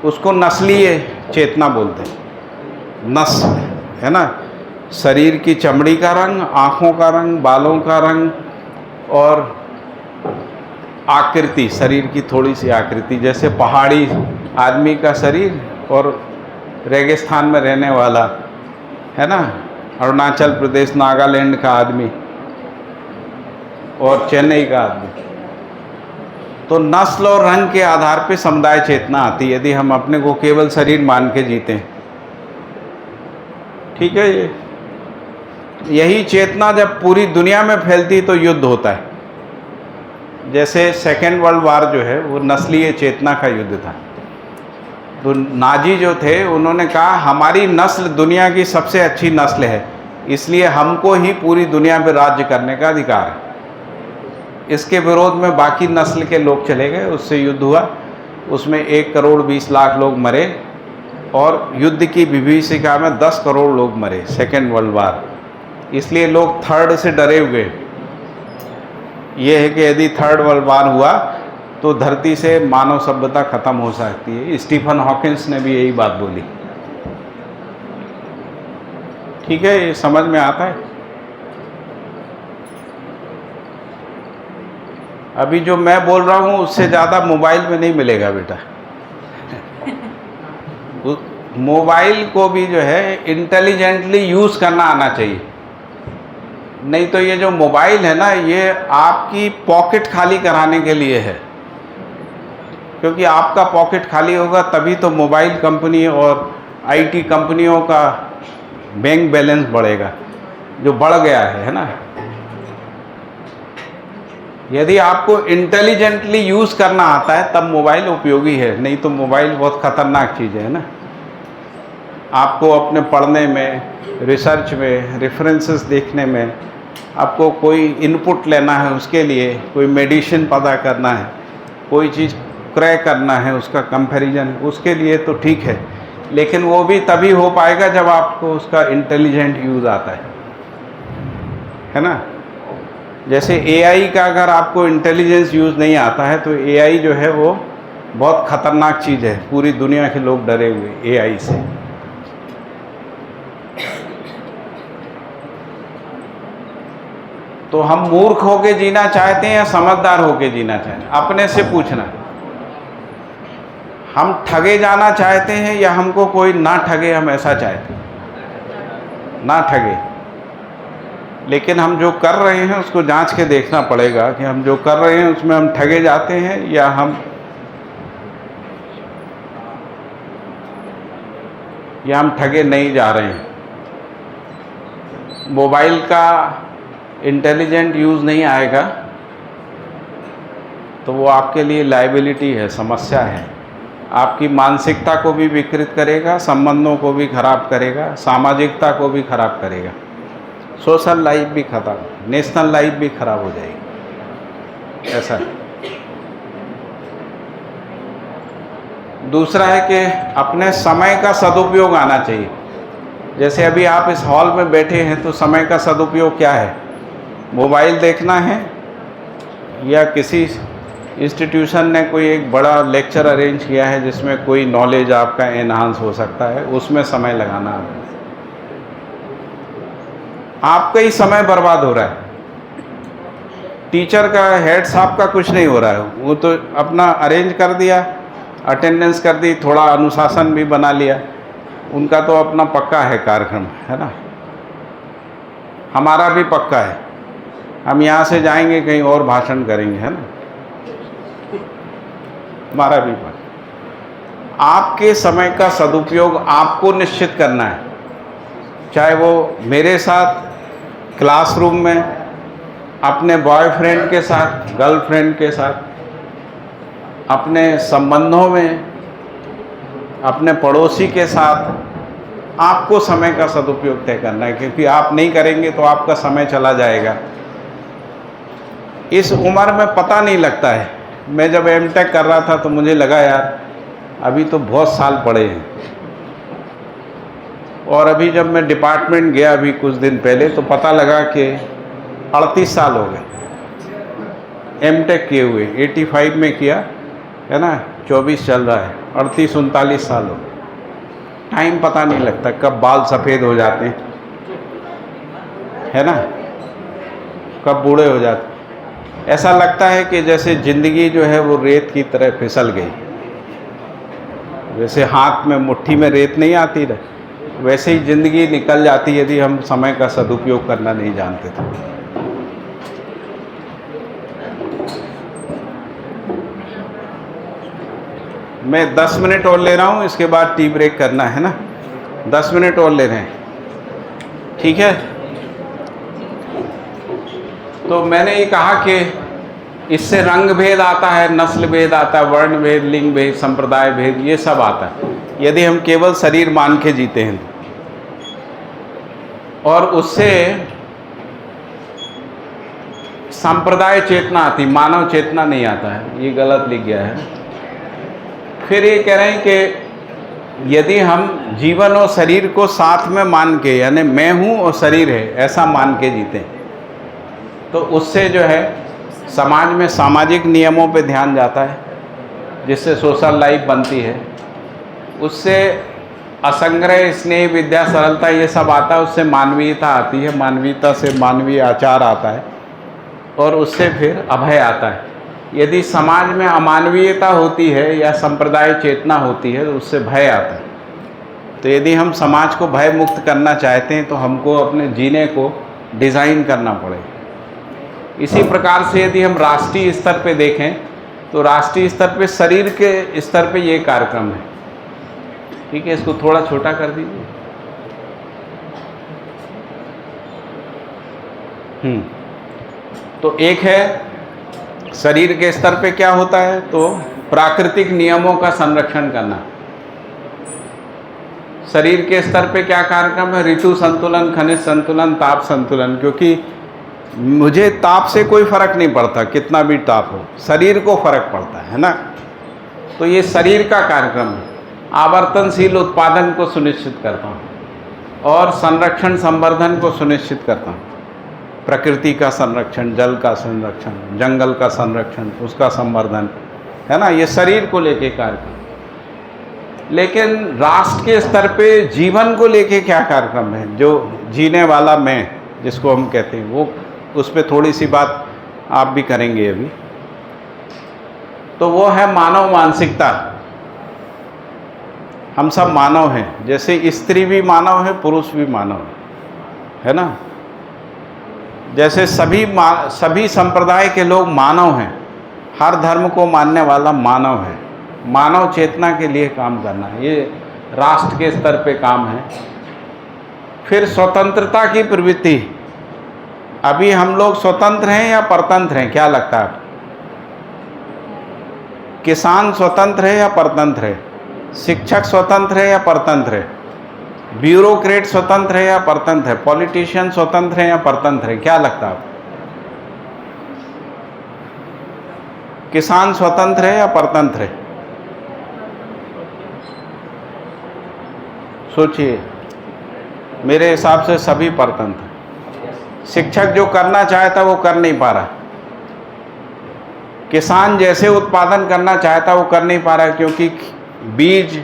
उसको नस्लीय चेतना बोलते हैं। नस्ल है ना, शरीर की चमड़ी का रंग, आँखों का रंग, बालों का रंग और आकृति, शरीर की थोड़ी सी आकृति। जैसे पहाड़ी आदमी का शरीर और रेगिस्तान में रहने वाला है ना, अरुणाचल प्रदेश नागालैंड का आदमी और चेन्नई का आदमी। तो नस्ल और रंग के आधार पे समुदाय चेतना आती है, यदि हम अपने को केवल शरीर मान के जीते हैं, ठीक है। यही चेतना जब पूरी दुनिया में फैलती तो युद्ध होता है। जैसे सेकेंड वर्ल्ड वार जो है वो नस्लीय चेतना का युद्ध था। तो नाजी जो थे उन्होंने कहा हमारी नस्ल दुनिया की सबसे अच्छी नस्ल है, इसलिए हमको ही पूरी दुनिया पर राज्य करने का अधिकार है। इसके विरोध में बाकी नस्ल के लोग चले गए, उससे युद्ध हुआ। उसमें 1,20,00,000 लोग मरे और युद्ध की विभीषिका में 10 करोड़ लोग मरे, सेकेंड वर्ल्ड वार। इसलिए लोग थर्ड से डरे हुए। ये है कि यदि थर्ड वर्ल्ड वार हुआ तो धरती से मानव सभ्यता खत्म हो सकती है। स्टीफन हॉकिंस ने भी यही बात बोली, ठीक है। ये समझ में आता है? अभी जो मैं बोल रहा हूँ उससे ज़्यादा मोबाइल में नहीं मिलेगा बेटा। मोबाइल को भी जो है इंटेलिजेंटली यूज़ करना आना चाहिए। नहीं तो ये जो मोबाइल है ना, ये आपकी पॉकेट खाली कराने के लिए है, क्योंकि आपका पॉकेट खाली होगा तभी तो मोबाइल कंपनी और आईटी कंपनियों का बैंक बैलेंस बढ़ेगा, जो बढ़ गया है ना। यदि आपको इंटेलिजेंटली यूज़ करना आता है तब मोबाइल उपयोगी है, नहीं तो मोबाइल बहुत ख़तरनाक चीज़ है ना। आपको अपने पढ़ने में, रिसर्च में, रेफरेंसेस देखने में, आपको कोई इनपुट लेना है, उसके लिए कोई मेडिसिन पता करना है, कोई चीज़ क्रय करना है, उसका कंपैरिजन, उसके लिए तो ठीक है। लेकिन वो भी तभी हो पाएगा जब आपको उसका इंटेलिजेंट यूज़ आता है ना। जैसे एआई का अगर आपको इंटेलिजेंस यूज़ नहीं आता है तो एआई जो है वो बहुत ख़तरनाक चीज़ है। पूरी दुनिया के लोग डरे हुए एआई से। तो हम मूर्ख होके जीना चाहते हैं या समझदार होके जीना चाहते हैं? अपने से पूछना। हम ठगे जाना चाहते हैं या हमको कोई ना ठगे, हम ऐसा चाहते हैं? ना ठगे। लेकिन हम जो कर रहे हैं उसको जांच के देखना पड़ेगा कि हम जो कर रहे हैं उसमें हम ठगे जाते हैं या हम ठगे नहीं जा रहे हैं। मोबाइल का इंटेलिजेंट यूज़ नहीं आएगा तो वो आपके लिए लायबिलिटी है, समस्या है। आपकी मानसिकता को भी विकृत करेगा, संबंधों को भी खराब करेगा, सामाजिकता को भी खराब करेगा, सोशल लाइफ भी खत्म, नेशनल लाइफ भी खराब हो जाएगी। ऐसा है। दूसरा है कि अपने समय का सदुपयोग आना चाहिए। जैसे अभी आप इस हॉल में बैठे हैं तो समय का सदुपयोग क्या है? मोबाइल देखना है या किसी इंस्टीट्यूशन ने कोई एक बड़ा लेक्चर अरेंज किया है जिसमें कोई नॉलेज आपका एनहांस हो सकता है, उसमें समय लगाना है। आपका ही समय बर्बाद हो रहा है। टीचर का, हेड साहब का कुछ नहीं हो रहा है, वो तो अपना अरेंज कर दिया, अटेंडेंस कर दी, थोड़ा अनुशासन भी बना लिया, उनका तो अपना पक्का है कार्यक्रम, है ना। हमारा भी पक्का है, हम यहाँ से जाएंगे कहीं और भाषण करेंगे, है ना, हमारा भी पक्का। आपके समय का सदुपयोग आपको निश्चित करना है, चाहे वो मेरे साथ क्लासरूम में, अपने बॉयफ्रेंड के साथ, गर्लफ्रेंड के साथ, अपने संबंधों में, अपने पड़ोसी के साथ, आपको समय का सदुपयोग तय करना है, क्योंकि आप नहीं करेंगे तो आपका समय चला जाएगा। इस उम्र में पता नहीं लगता है। मैं जब एमटेक कर रहा था तो मुझे लगा यार अभी तो बहुत साल पड़े हैं, और अभी जब मैं डिपार्टमेंट गया अभी कुछ दिन पहले तो पता लगा कि 38 साल हो गए एमटेक किए हुए। 85 में किया, है ना, 24 चल रहा है, 38-39 साल हो गए। टाइम पता नहीं लगता कब बाल सफ़ेद हो जाते हैं, है ना, कब बूढ़े हो जाते हैं। ऐसा लगता है कि जैसे ज़िंदगी जो है वो रेत की तरह फिसल गई। जैसे हाथ में मुट्ठी में रेत नहीं आती रहे, वैसे ही ज़िंदगी निकल जाती यदि हम समय का सदुपयोग करना नहीं जानते थे। मैं 10 मिनट और ले रहा हूँ, इसके बाद टी ब्रेक करना है ना, 10 मिनट और ले रहे हैं, ठीक है। तो मैंने ये कहा कि इससे रंग भेद आता है, नस्ल भेद आता है, वर्ण भेद, लिंग भेद, संप्रदाय भेद, ये सब आता है यदि हम केवल शरीर मान के जीते हैं। और उससे संप्रदाय चेतना आती, मानव चेतना नहीं आता है, ये गलत लिख गया है। फिर ये कह रहे हैं कि यदि हम जीवन और शरीर को साथ में मान के, यानी मैं हूँ और शरीर है ऐसा मान के जीते, तो उससे जो है समाज में सामाजिक नियमों पे ध्यान जाता है, जिससे सोशल लाइफ बनती है। उससे असंग्रह, स्नेह, विद्या, सरलता ये सब आता है, उससे मानवीयता आती है, मानवीयता से मानवीय आचार आता है, और उससे फिर अभय आता है। यदि समाज में अमानवीयता होती है या संप्रदाय चेतना होती है तो उससे भय आता है। तो यदि हम समाज को भय मुक्त करना चाहते हैं तो हमको अपने जीने को डिज़ाइन करना पड़ेगा। इसी प्रकार से यदि हम राष्ट्रीय स्तर पे देखें तो राष्ट्रीय स्तर पे शरीर के स्तर पे ये कार्यक्रम है, ठीक है। इसको थोड़ा छोटा कर दीजिए। तो एक है शरीर के स्तर पे क्या होता है, तो प्राकृतिक नियमों का संरक्षण करना। शरीर के स्तर पे क्या कार्यक्रम है, ऋतु संतुलन, खनिज संतुलन, ताप संतुलन। क्योंकि मुझे ताप से कोई फर्क नहीं पड़ता, कितना भी ताप हो, शरीर को फर्क पड़ता है ना। तो ये शरीर का कार्यक्रम है। आवर्तनशील उत्पादन को सुनिश्चित करता हूँ और संरक्षण संवर्धन को सुनिश्चित करता हूँ। प्रकृति का संरक्षण, जल का संरक्षण, जंगल का संरक्षण, उसका संवर्धन, है ना, ये शरीर को लेके कार्यक्रम। लेकिन राष्ट्र के स्तर पे जीवन को लेके क्या कार्यक्रम है, जो जीने वाला मैं जिसको हम कहते हैं, वो उस पर थोड़ी सी बात आप भी करेंगे अभी। तो वो है मानव मानसिकता। हम सब मानव हैं, जैसे स्त्री भी मानव है, पुरुष भी मानव है ना। जैसे सभी संप्रदाय के लोग मानव हैं, हर धर्म को मानने वाला मानव है। मानव चेतना के लिए काम करना, ये राष्ट्र के स्तर पे काम है। फिर स्वतंत्रता की प्रवृत्ति। अभी हम लोग स्वतंत्र हैं या परतंत्र हैं, क्या लगता है? किसान स्वतंत्र है या परतंत्र है? शिक्षक स्वतंत्र है या परतंत्र है? ब्यूरोक्रेट स्वतंत्र है या परतंत्र है? पॉलिटिशियन स्वतंत्र है या परतंत्र है? क्या लगता है? किसान स्वतंत्र है या परतंत्र है? सोचिए, मेरे हिसाब से सभी परतंत्र। शिक्षक जो करना चाहता वो कर नहीं पा रहा, किसान जैसे उत्पादन करना चाहता वो कर नहीं पा रहा, क्योंकि बीज,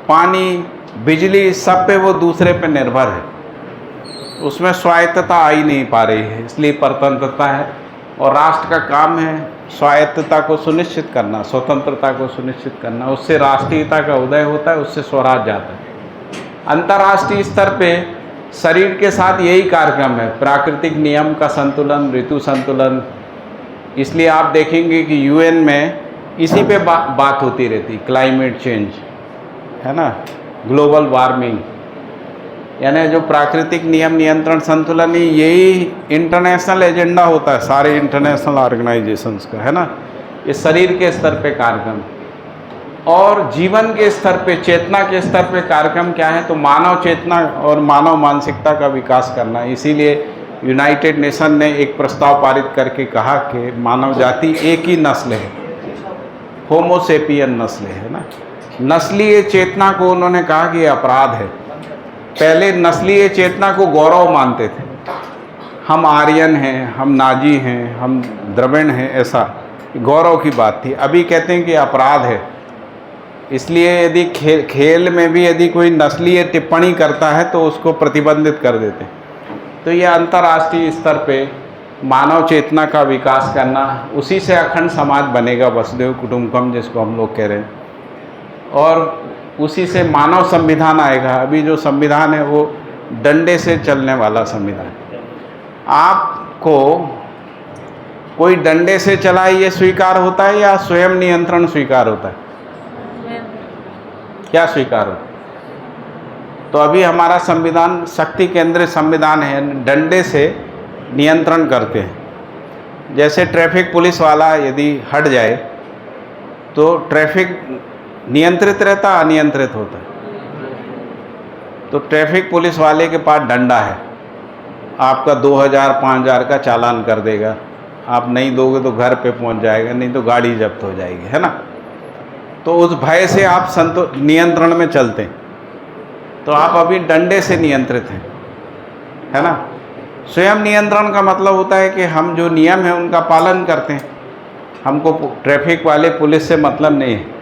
पानी, बिजली सब पे वो दूसरे पे निर्भर है, उसमें स्वायत्तता आ ही नहीं पा रही है, इसलिए परतंत्रता है। और राष्ट्र का काम है स्वायत्तता को सुनिश्चित करना, स्वतंत्रता को सुनिश्चित करना, उससे राष्ट्रीयता का उदय होता है, उससे स्वराज जाता है। अंतर्राष्ट्रीय स्तर पे शरीर के साथ यही कार्यक्रम है, प्राकृतिक नियम का संतुलन, ऋतु संतुलन। इसलिए आप देखेंगे कि यूएन में इसी पे बात होती रहती, क्लाइमेट चेंज है ना, ग्लोबल वार्मिंग, यानी जो प्राकृतिक नियम, नियंत्रण, संतुलन, यही इंटरनेशनल एजेंडा होता है सारे इंटरनेशनल ऑर्गेनाइजेशंस का, है ना। ये शरीर के स्तर पे कार्यक्रम, और जीवन के स्तर पे, चेतना के स्तर पे कार्यक्रम क्या है, तो मानव चेतना और मानव मानसिकता का विकास करना। इसीलिए यूनाइटेड नेशन ने एक प्रस्ताव पारित करके कहा कि मानव जाति एक ही नस्ल है, होमोसेपियन नस्ल है ना। नस्लीय चेतना को उन्होंने कहा कि अपराध है। पहले नस्लीय चेतना को गौरव मानते थे, हम आर्यन हैं, हम नाजी हैं, हम द्रविड़ हैं, ऐसा गौरव की बात थी। अभी कहते हैं कि अपराध है। इसलिए यदि खेल में भी यदि कोई नस्लीय टिप्पणी करता है तो उसको प्रतिबंधित कर देते हैं। तो ये अंतर्राष्ट्रीय स्तर पे मानव चेतना का विकास करना, उसी से अखंड समाज बनेगा, वसुधैव कुटुंबकम जिसको हम लोग कह रहे हैं, और उसी से मानव संविधान आएगा। अभी जो संविधान है वो डंडे से चलने वाला संविधान है। आपको कोई डंडे से चला ये स्वीकार होता है या स्वयं नियंत्रण स्वीकार होता है? क्या स्वीकार होता है? तो अभी हमारा संविधान शक्ति केंद्रित संविधान है, डंडे से नियंत्रण करते हैं। जैसे ट्रैफिक पुलिस वाला यदि हट जाए तो ट्रैफिक नियंत्रित रहता, अनियंत्रित होता है। तो ट्रैफिक पुलिस वाले के पास डंडा है, आपका 2000 5000 का चालान कर देगा, आप नहीं दोगे तो घर पे पहुंच जाएगा, नहीं तो गाड़ी जब्त हो जाएगी, है ना। तो उस भय से आप नियंत्रण में चलते हैं। तो आप अभी डंडे से नियंत्रित हैं, है ना। स्वयं नियंत्रण का मतलब होता है कि हम जो नियम है उनका पालन करते हैं, हमको ट्रैफिक वाले पुलिस से मतलब नहीं है।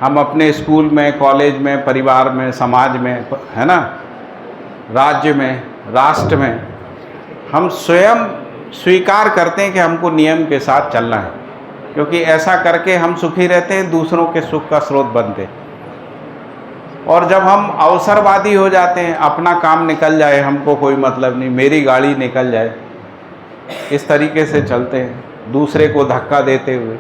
हम अपने स्कूल में, कॉलेज में, परिवार में, समाज में, है ना, राज्य में, राष्ट्र में, हम स्वयं स्वीकार करते हैं कि हमको नियम के साथ चलना है, क्योंकि ऐसा करके हम सुखी रहते हैं, दूसरों के सुख का स्रोत बनते हैं। और जब हम अवसरवादी हो जाते हैं, अपना काम निकल जाए, हमको कोई मतलब नहीं, मेरी गाड़ी निकल जाए, इस तरीके से चलते हैं, दूसरे को धक्का देते हुए,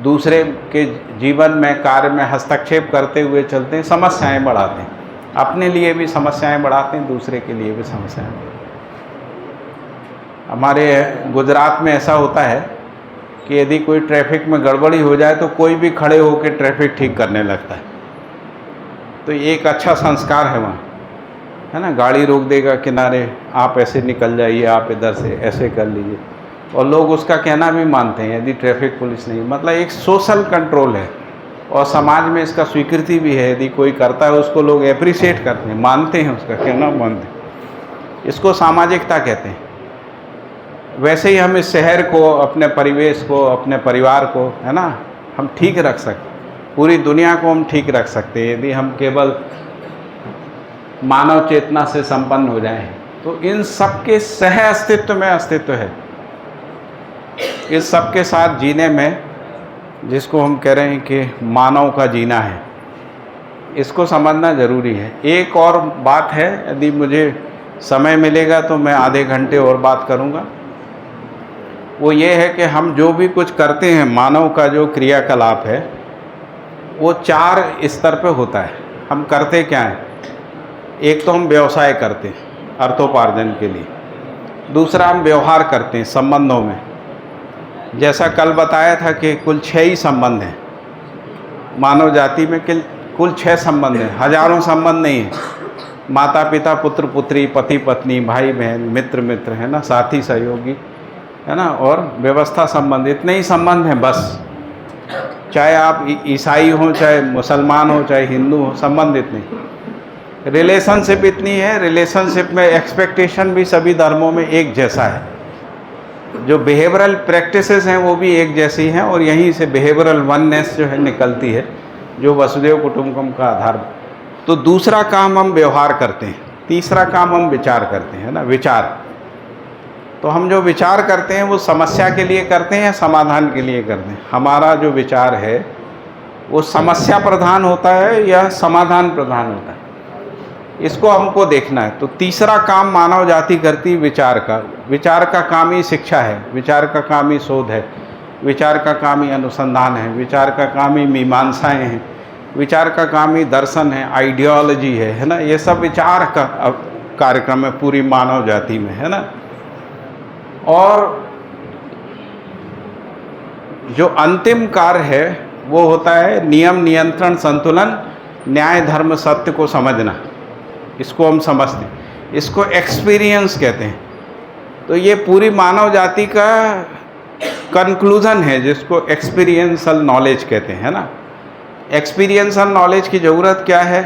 दूसरे के जीवन में, कार्य में हस्तक्षेप करते हुए चलते हैं, समस्याएं बढ़ाते हैं। अपने लिए भी समस्याएं बढ़ाते हैं, दूसरे के लिए भी समस्याएं बढ़ाते हैं। हमारे गुजरात में ऐसा होता है कि यदि कोई ट्रैफिक में गड़बड़ी हो जाए तो कोई भी खड़े होकर ट्रैफिक ठीक करने लगता है। तो ये एक अच्छा संस्कार है वहाँ, है ना। गाड़ी रोक देगा किनारे, आप ऐसे निकल जाइए, आप इधर से ऐसे कर लीजिए, और लोग उसका कहना भी मानते हैं यदि ट्रैफिक पुलिस नहीं। मतलब एक सोशल कंट्रोल है, और समाज में इसका स्वीकृति भी है। यदि कोई करता है उसको लोग एप्रिशिएट करते हैं, मानते हैं, उसका कहना मानते हैं। इसको सामाजिकता कहते हैं। वैसे ही हम इस शहर को, अपने परिवेश को, अपने परिवार को, है ना, हम ठीक रख सकते, पूरी दुनिया को हम ठीक रख सकते हैं यदि हम केवल मानव चेतना से संपन्न हो जाएं। तो इन सब के सह अस्तित्व में अस्तित्व है, इस सब के साथ जीने में, जिसको हम कह रहे हैं कि मानव का जीना है, इसको समझना ज़रूरी है। एक और बात है, यदि मुझे समय मिलेगा तो मैं आधे घंटे और बात करूँगा। वो ये है कि हम जो भी कुछ करते हैं, मानव का जो क्रियाकलाप है वो 4 स्तर पे होता है। हम करते क्या हैं? एक तो हम व्यवसाय करते हैं अर्थोपार्जन के लिए, दूसरा हम व्यवहार करते हैं संबंधों में। जैसा कल बताया था कि कुल 6 ही संबंध हैं मानव जाति में, कुल 6 संबंध हैं, हजारों संबंध नहीं है। माता पिता, पुत्र पुत्री, पति पत्नी, भाई बहन, मित्र मित्र, है ना, साथी सहयोगी, है ना, और व्यवस्था संबंध, इतने ही संबंध हैं बस। चाहे आप ईसाई हो, चाहे मुसलमान हो, चाहे हिंदू हो, संबंध इतने। रिलेशनशिप इतनी है, रिलेशनशिप में एक्सपेक्टेशन भी सभी धर्मों में एक जैसा है, जो बिहेवियरल प्रैक्टिसेस हैं वो भी एक जैसी हैं, और यहीं से बिहेवियरल वननेस जो है निकलती है, जो वसुदेव कुटुंबकम का आधार। तो दूसरा काम हम व्यवहार करते हैं, तीसरा काम हम विचार करते हैं ना, विचार। तो हम जो विचार करते हैं वो समस्या के लिए करते हैं या समाधान के लिए करते हैं? हमारा जो विचार है वो समस्या प्रधान होता है या समाधान प्रधान होता है, इसको हमको देखना है। तो तीसरा काम मानव जाति करती विचार का। विचार का काम ही शिक्षा है, विचार का काम ही शोध है, विचार का काम ही अनुसंधान है, विचार का काम ही मीमांसाएँ हैं, विचार का काम ही दर्शन है, आइडियोलॉजी है ना। ये सब विचार का कार्यक्रम है पूरी मानव जाति में, है ना। और जो अंतिम कार्य है वो होता है नियम, नियंत्रण, संतुलन, न्याय, धर्म, सत्य को समझना। इसको हम समझते हैं, इसको एक्सपीरियंस कहते हैं। तो ये पूरी मानव जाति का कंक्लूजन है, जिसको एक्सपीरियंसल नॉलेज कहते हैं ना। एक्सपीरियंसल नॉलेज की ज़रूरत क्या है?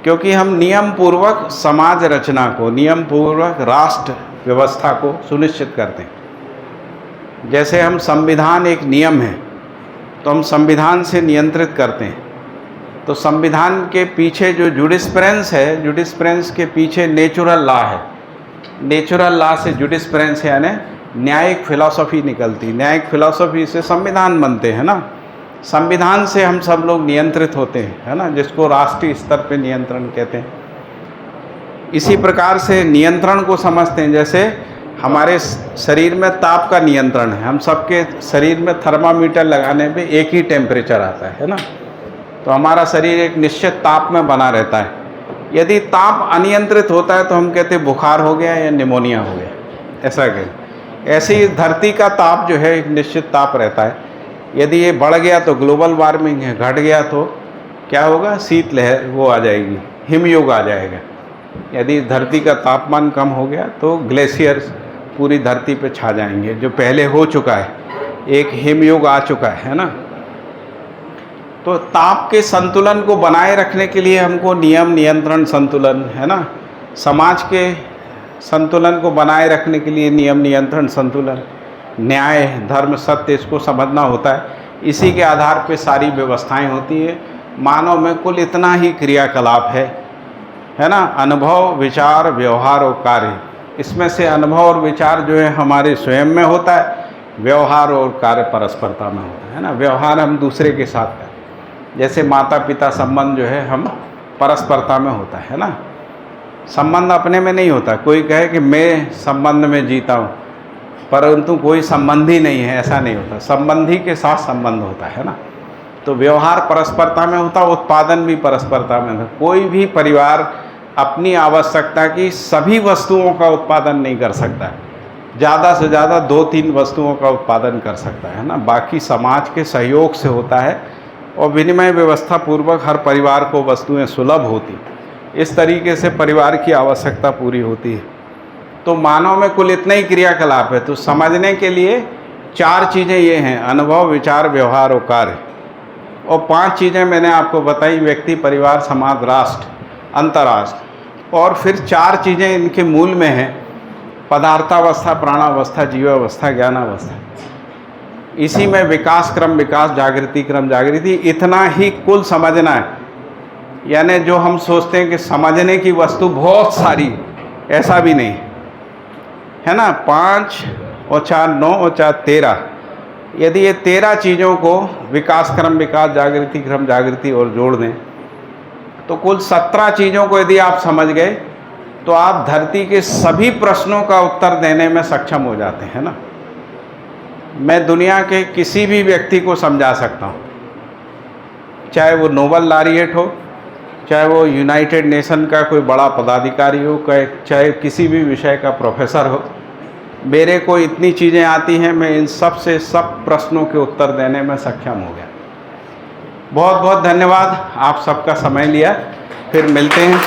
क्योंकि हम नियम पूर्वक समाज रचना को, नियम पूर्वक राष्ट्र व्यवस्था को सुनिश्चित करते हैं। जैसे हम संविधान एक नियम है, तो हम संविधान से नियंत्रित करते हैं। तो संविधान के पीछे जो जुडिस्प्रेंस है, जुडिस्प्रेंस के पीछे नेचुरल लॉ है, नेचुरल लॉ से जुडिस्प्रेंस है, यानी न्यायिक फिलॉसफी निकलती। न्यायिक फिलॉसफी से संविधान बनते हैं ना। संविधान से हम सब लोग नियंत्रित होते हैं, है ना, जिसको राष्ट्रीय स्तर पे नियंत्रण कहते हैं। इसी प्रकार से नियंत्रण को समझते हैं। जैसे हमारे शरीर में ताप का नियंत्रण है, हम सबके शरीर में थर्मामीटर लगाने पे एक ही टेम्परेचर आता है ना। तो हमारा शरीर एक निश्चित ताप में बना रहता है। यदि ताप अनियंत्रित होता है तो हम कहते हैं बुखार हो गया या निमोनिया हो गया, ऐसा कहते। ऐसे ही धरती का ताप जो है एक निश्चित ताप रहता है। यदि ये बढ़ गया तो ग्लोबल वार्मिंग है, घट गया तो क्या होगा? शीतलहर वो आ जाएगी, हिमयुग आ जाएगा। यदि धरती का तापमान कम हो गया तो ग्लेशियर्स पूरी धरती पे छा जाएंगे, जो पहले हो चुका है, एक हिमयुग आ चुका है ना। तो ताप के संतुलन को बनाए रखने के लिए हमको नियम, नियंत्रण, संतुलन, है ना, समाज के संतुलन को बनाए रखने के लिए नियम, नियंत्रण, संतुलन, न्याय, धर्म, सत्य, इसको समझना होता है। इसी के आधार पे सारी व्यवस्थाएं होती है। मानव में कुल इतना ही क्रियाकलाप है ना, अनुभव, विचार, व्यवहार और कार्य। इसमें से अनुभव और विचार जो है हमारे स्वयं में होता है, व्यवहार और कार्य परस्परता में होता है ना। व्यवहार हम दूसरे के साथ करें, जैसे माता पिता संबंध जो है हम परस्परता में होता है ना। संबंध अपने में नहीं होता। कोई कहे कि मैं संबंध में जीता हूँ, परंतु कोई संबंधी नहीं है, ऐसा नहीं होता। संबंधी के साथ संबंध होता है ना। तो व्यवहार परस्परता में होता, उत्पादन भी परस्परता में होता। कोई भी परिवार अपनी आवश्यकता की सभी वस्तुओं का उत्पादन नहीं कर सकता, ज़्यादा से ज़्यादा 2-3 वस्तुओं का उत्पादन कर सकता है ना। बाकी समाज के सहयोग से होता है और विनिमय व्यवस्था पूर्वक हर परिवार को वस्तुएं सुलभ होती। इस तरीके से परिवार की आवश्यकता पूरी होती है। तो मानव में कुल इतना ही क्रियाकलाप है। तो समझने के लिए 4 चीज़ें ये हैं, अनुभव, विचार, व्यवहार और कार्य। और 5 चीज़ें मैंने आपको बताई, व्यक्ति, परिवार, समाज, राष्ट्र, अंतर्राष्ट्र। और फिर 4 चीज़ें इनके मूल में हैं, पदार्थावस्था, प्राणावस्था, जीवावस्था, ज्ञानावस्था। इसी में विकास क्रम, विकास, जागृति क्रम, जागृति, इतना ही कुल समझना है। यानी जो हम सोचते हैं कि समझने की वस्तु बहुत सारी, ऐसा भी नहीं है ना। 5 और 4 9 और 4 13। यदि ये 13 चीज़ों को विकास क्रम, विकास, जागृति क्रम, जागृति और जोड़ दें तो कुल 17 चीज़ों को यदि आप समझ गए तो आप धरती के सभी प्रश्नों का उत्तर देने में सक्षम हो जाते हैं ना। मैं दुनिया के किसी भी व्यक्ति को समझा सकता हूँ, चाहे वो नोबेल लॉरिएट हो, चाहे वो यूनाइटेड नेशन का कोई बड़ा पदाधिकारी हो, चाहे किसी भी विषय का प्रोफेसर हो। मेरे को इतनी चीज़ें आती हैं, मैं इन सब प्रश्नों के उत्तर देने में सक्षम हो गया। बहुत बहुत धन्यवाद, आप सबका समय लिया। फिर मिलते हैं।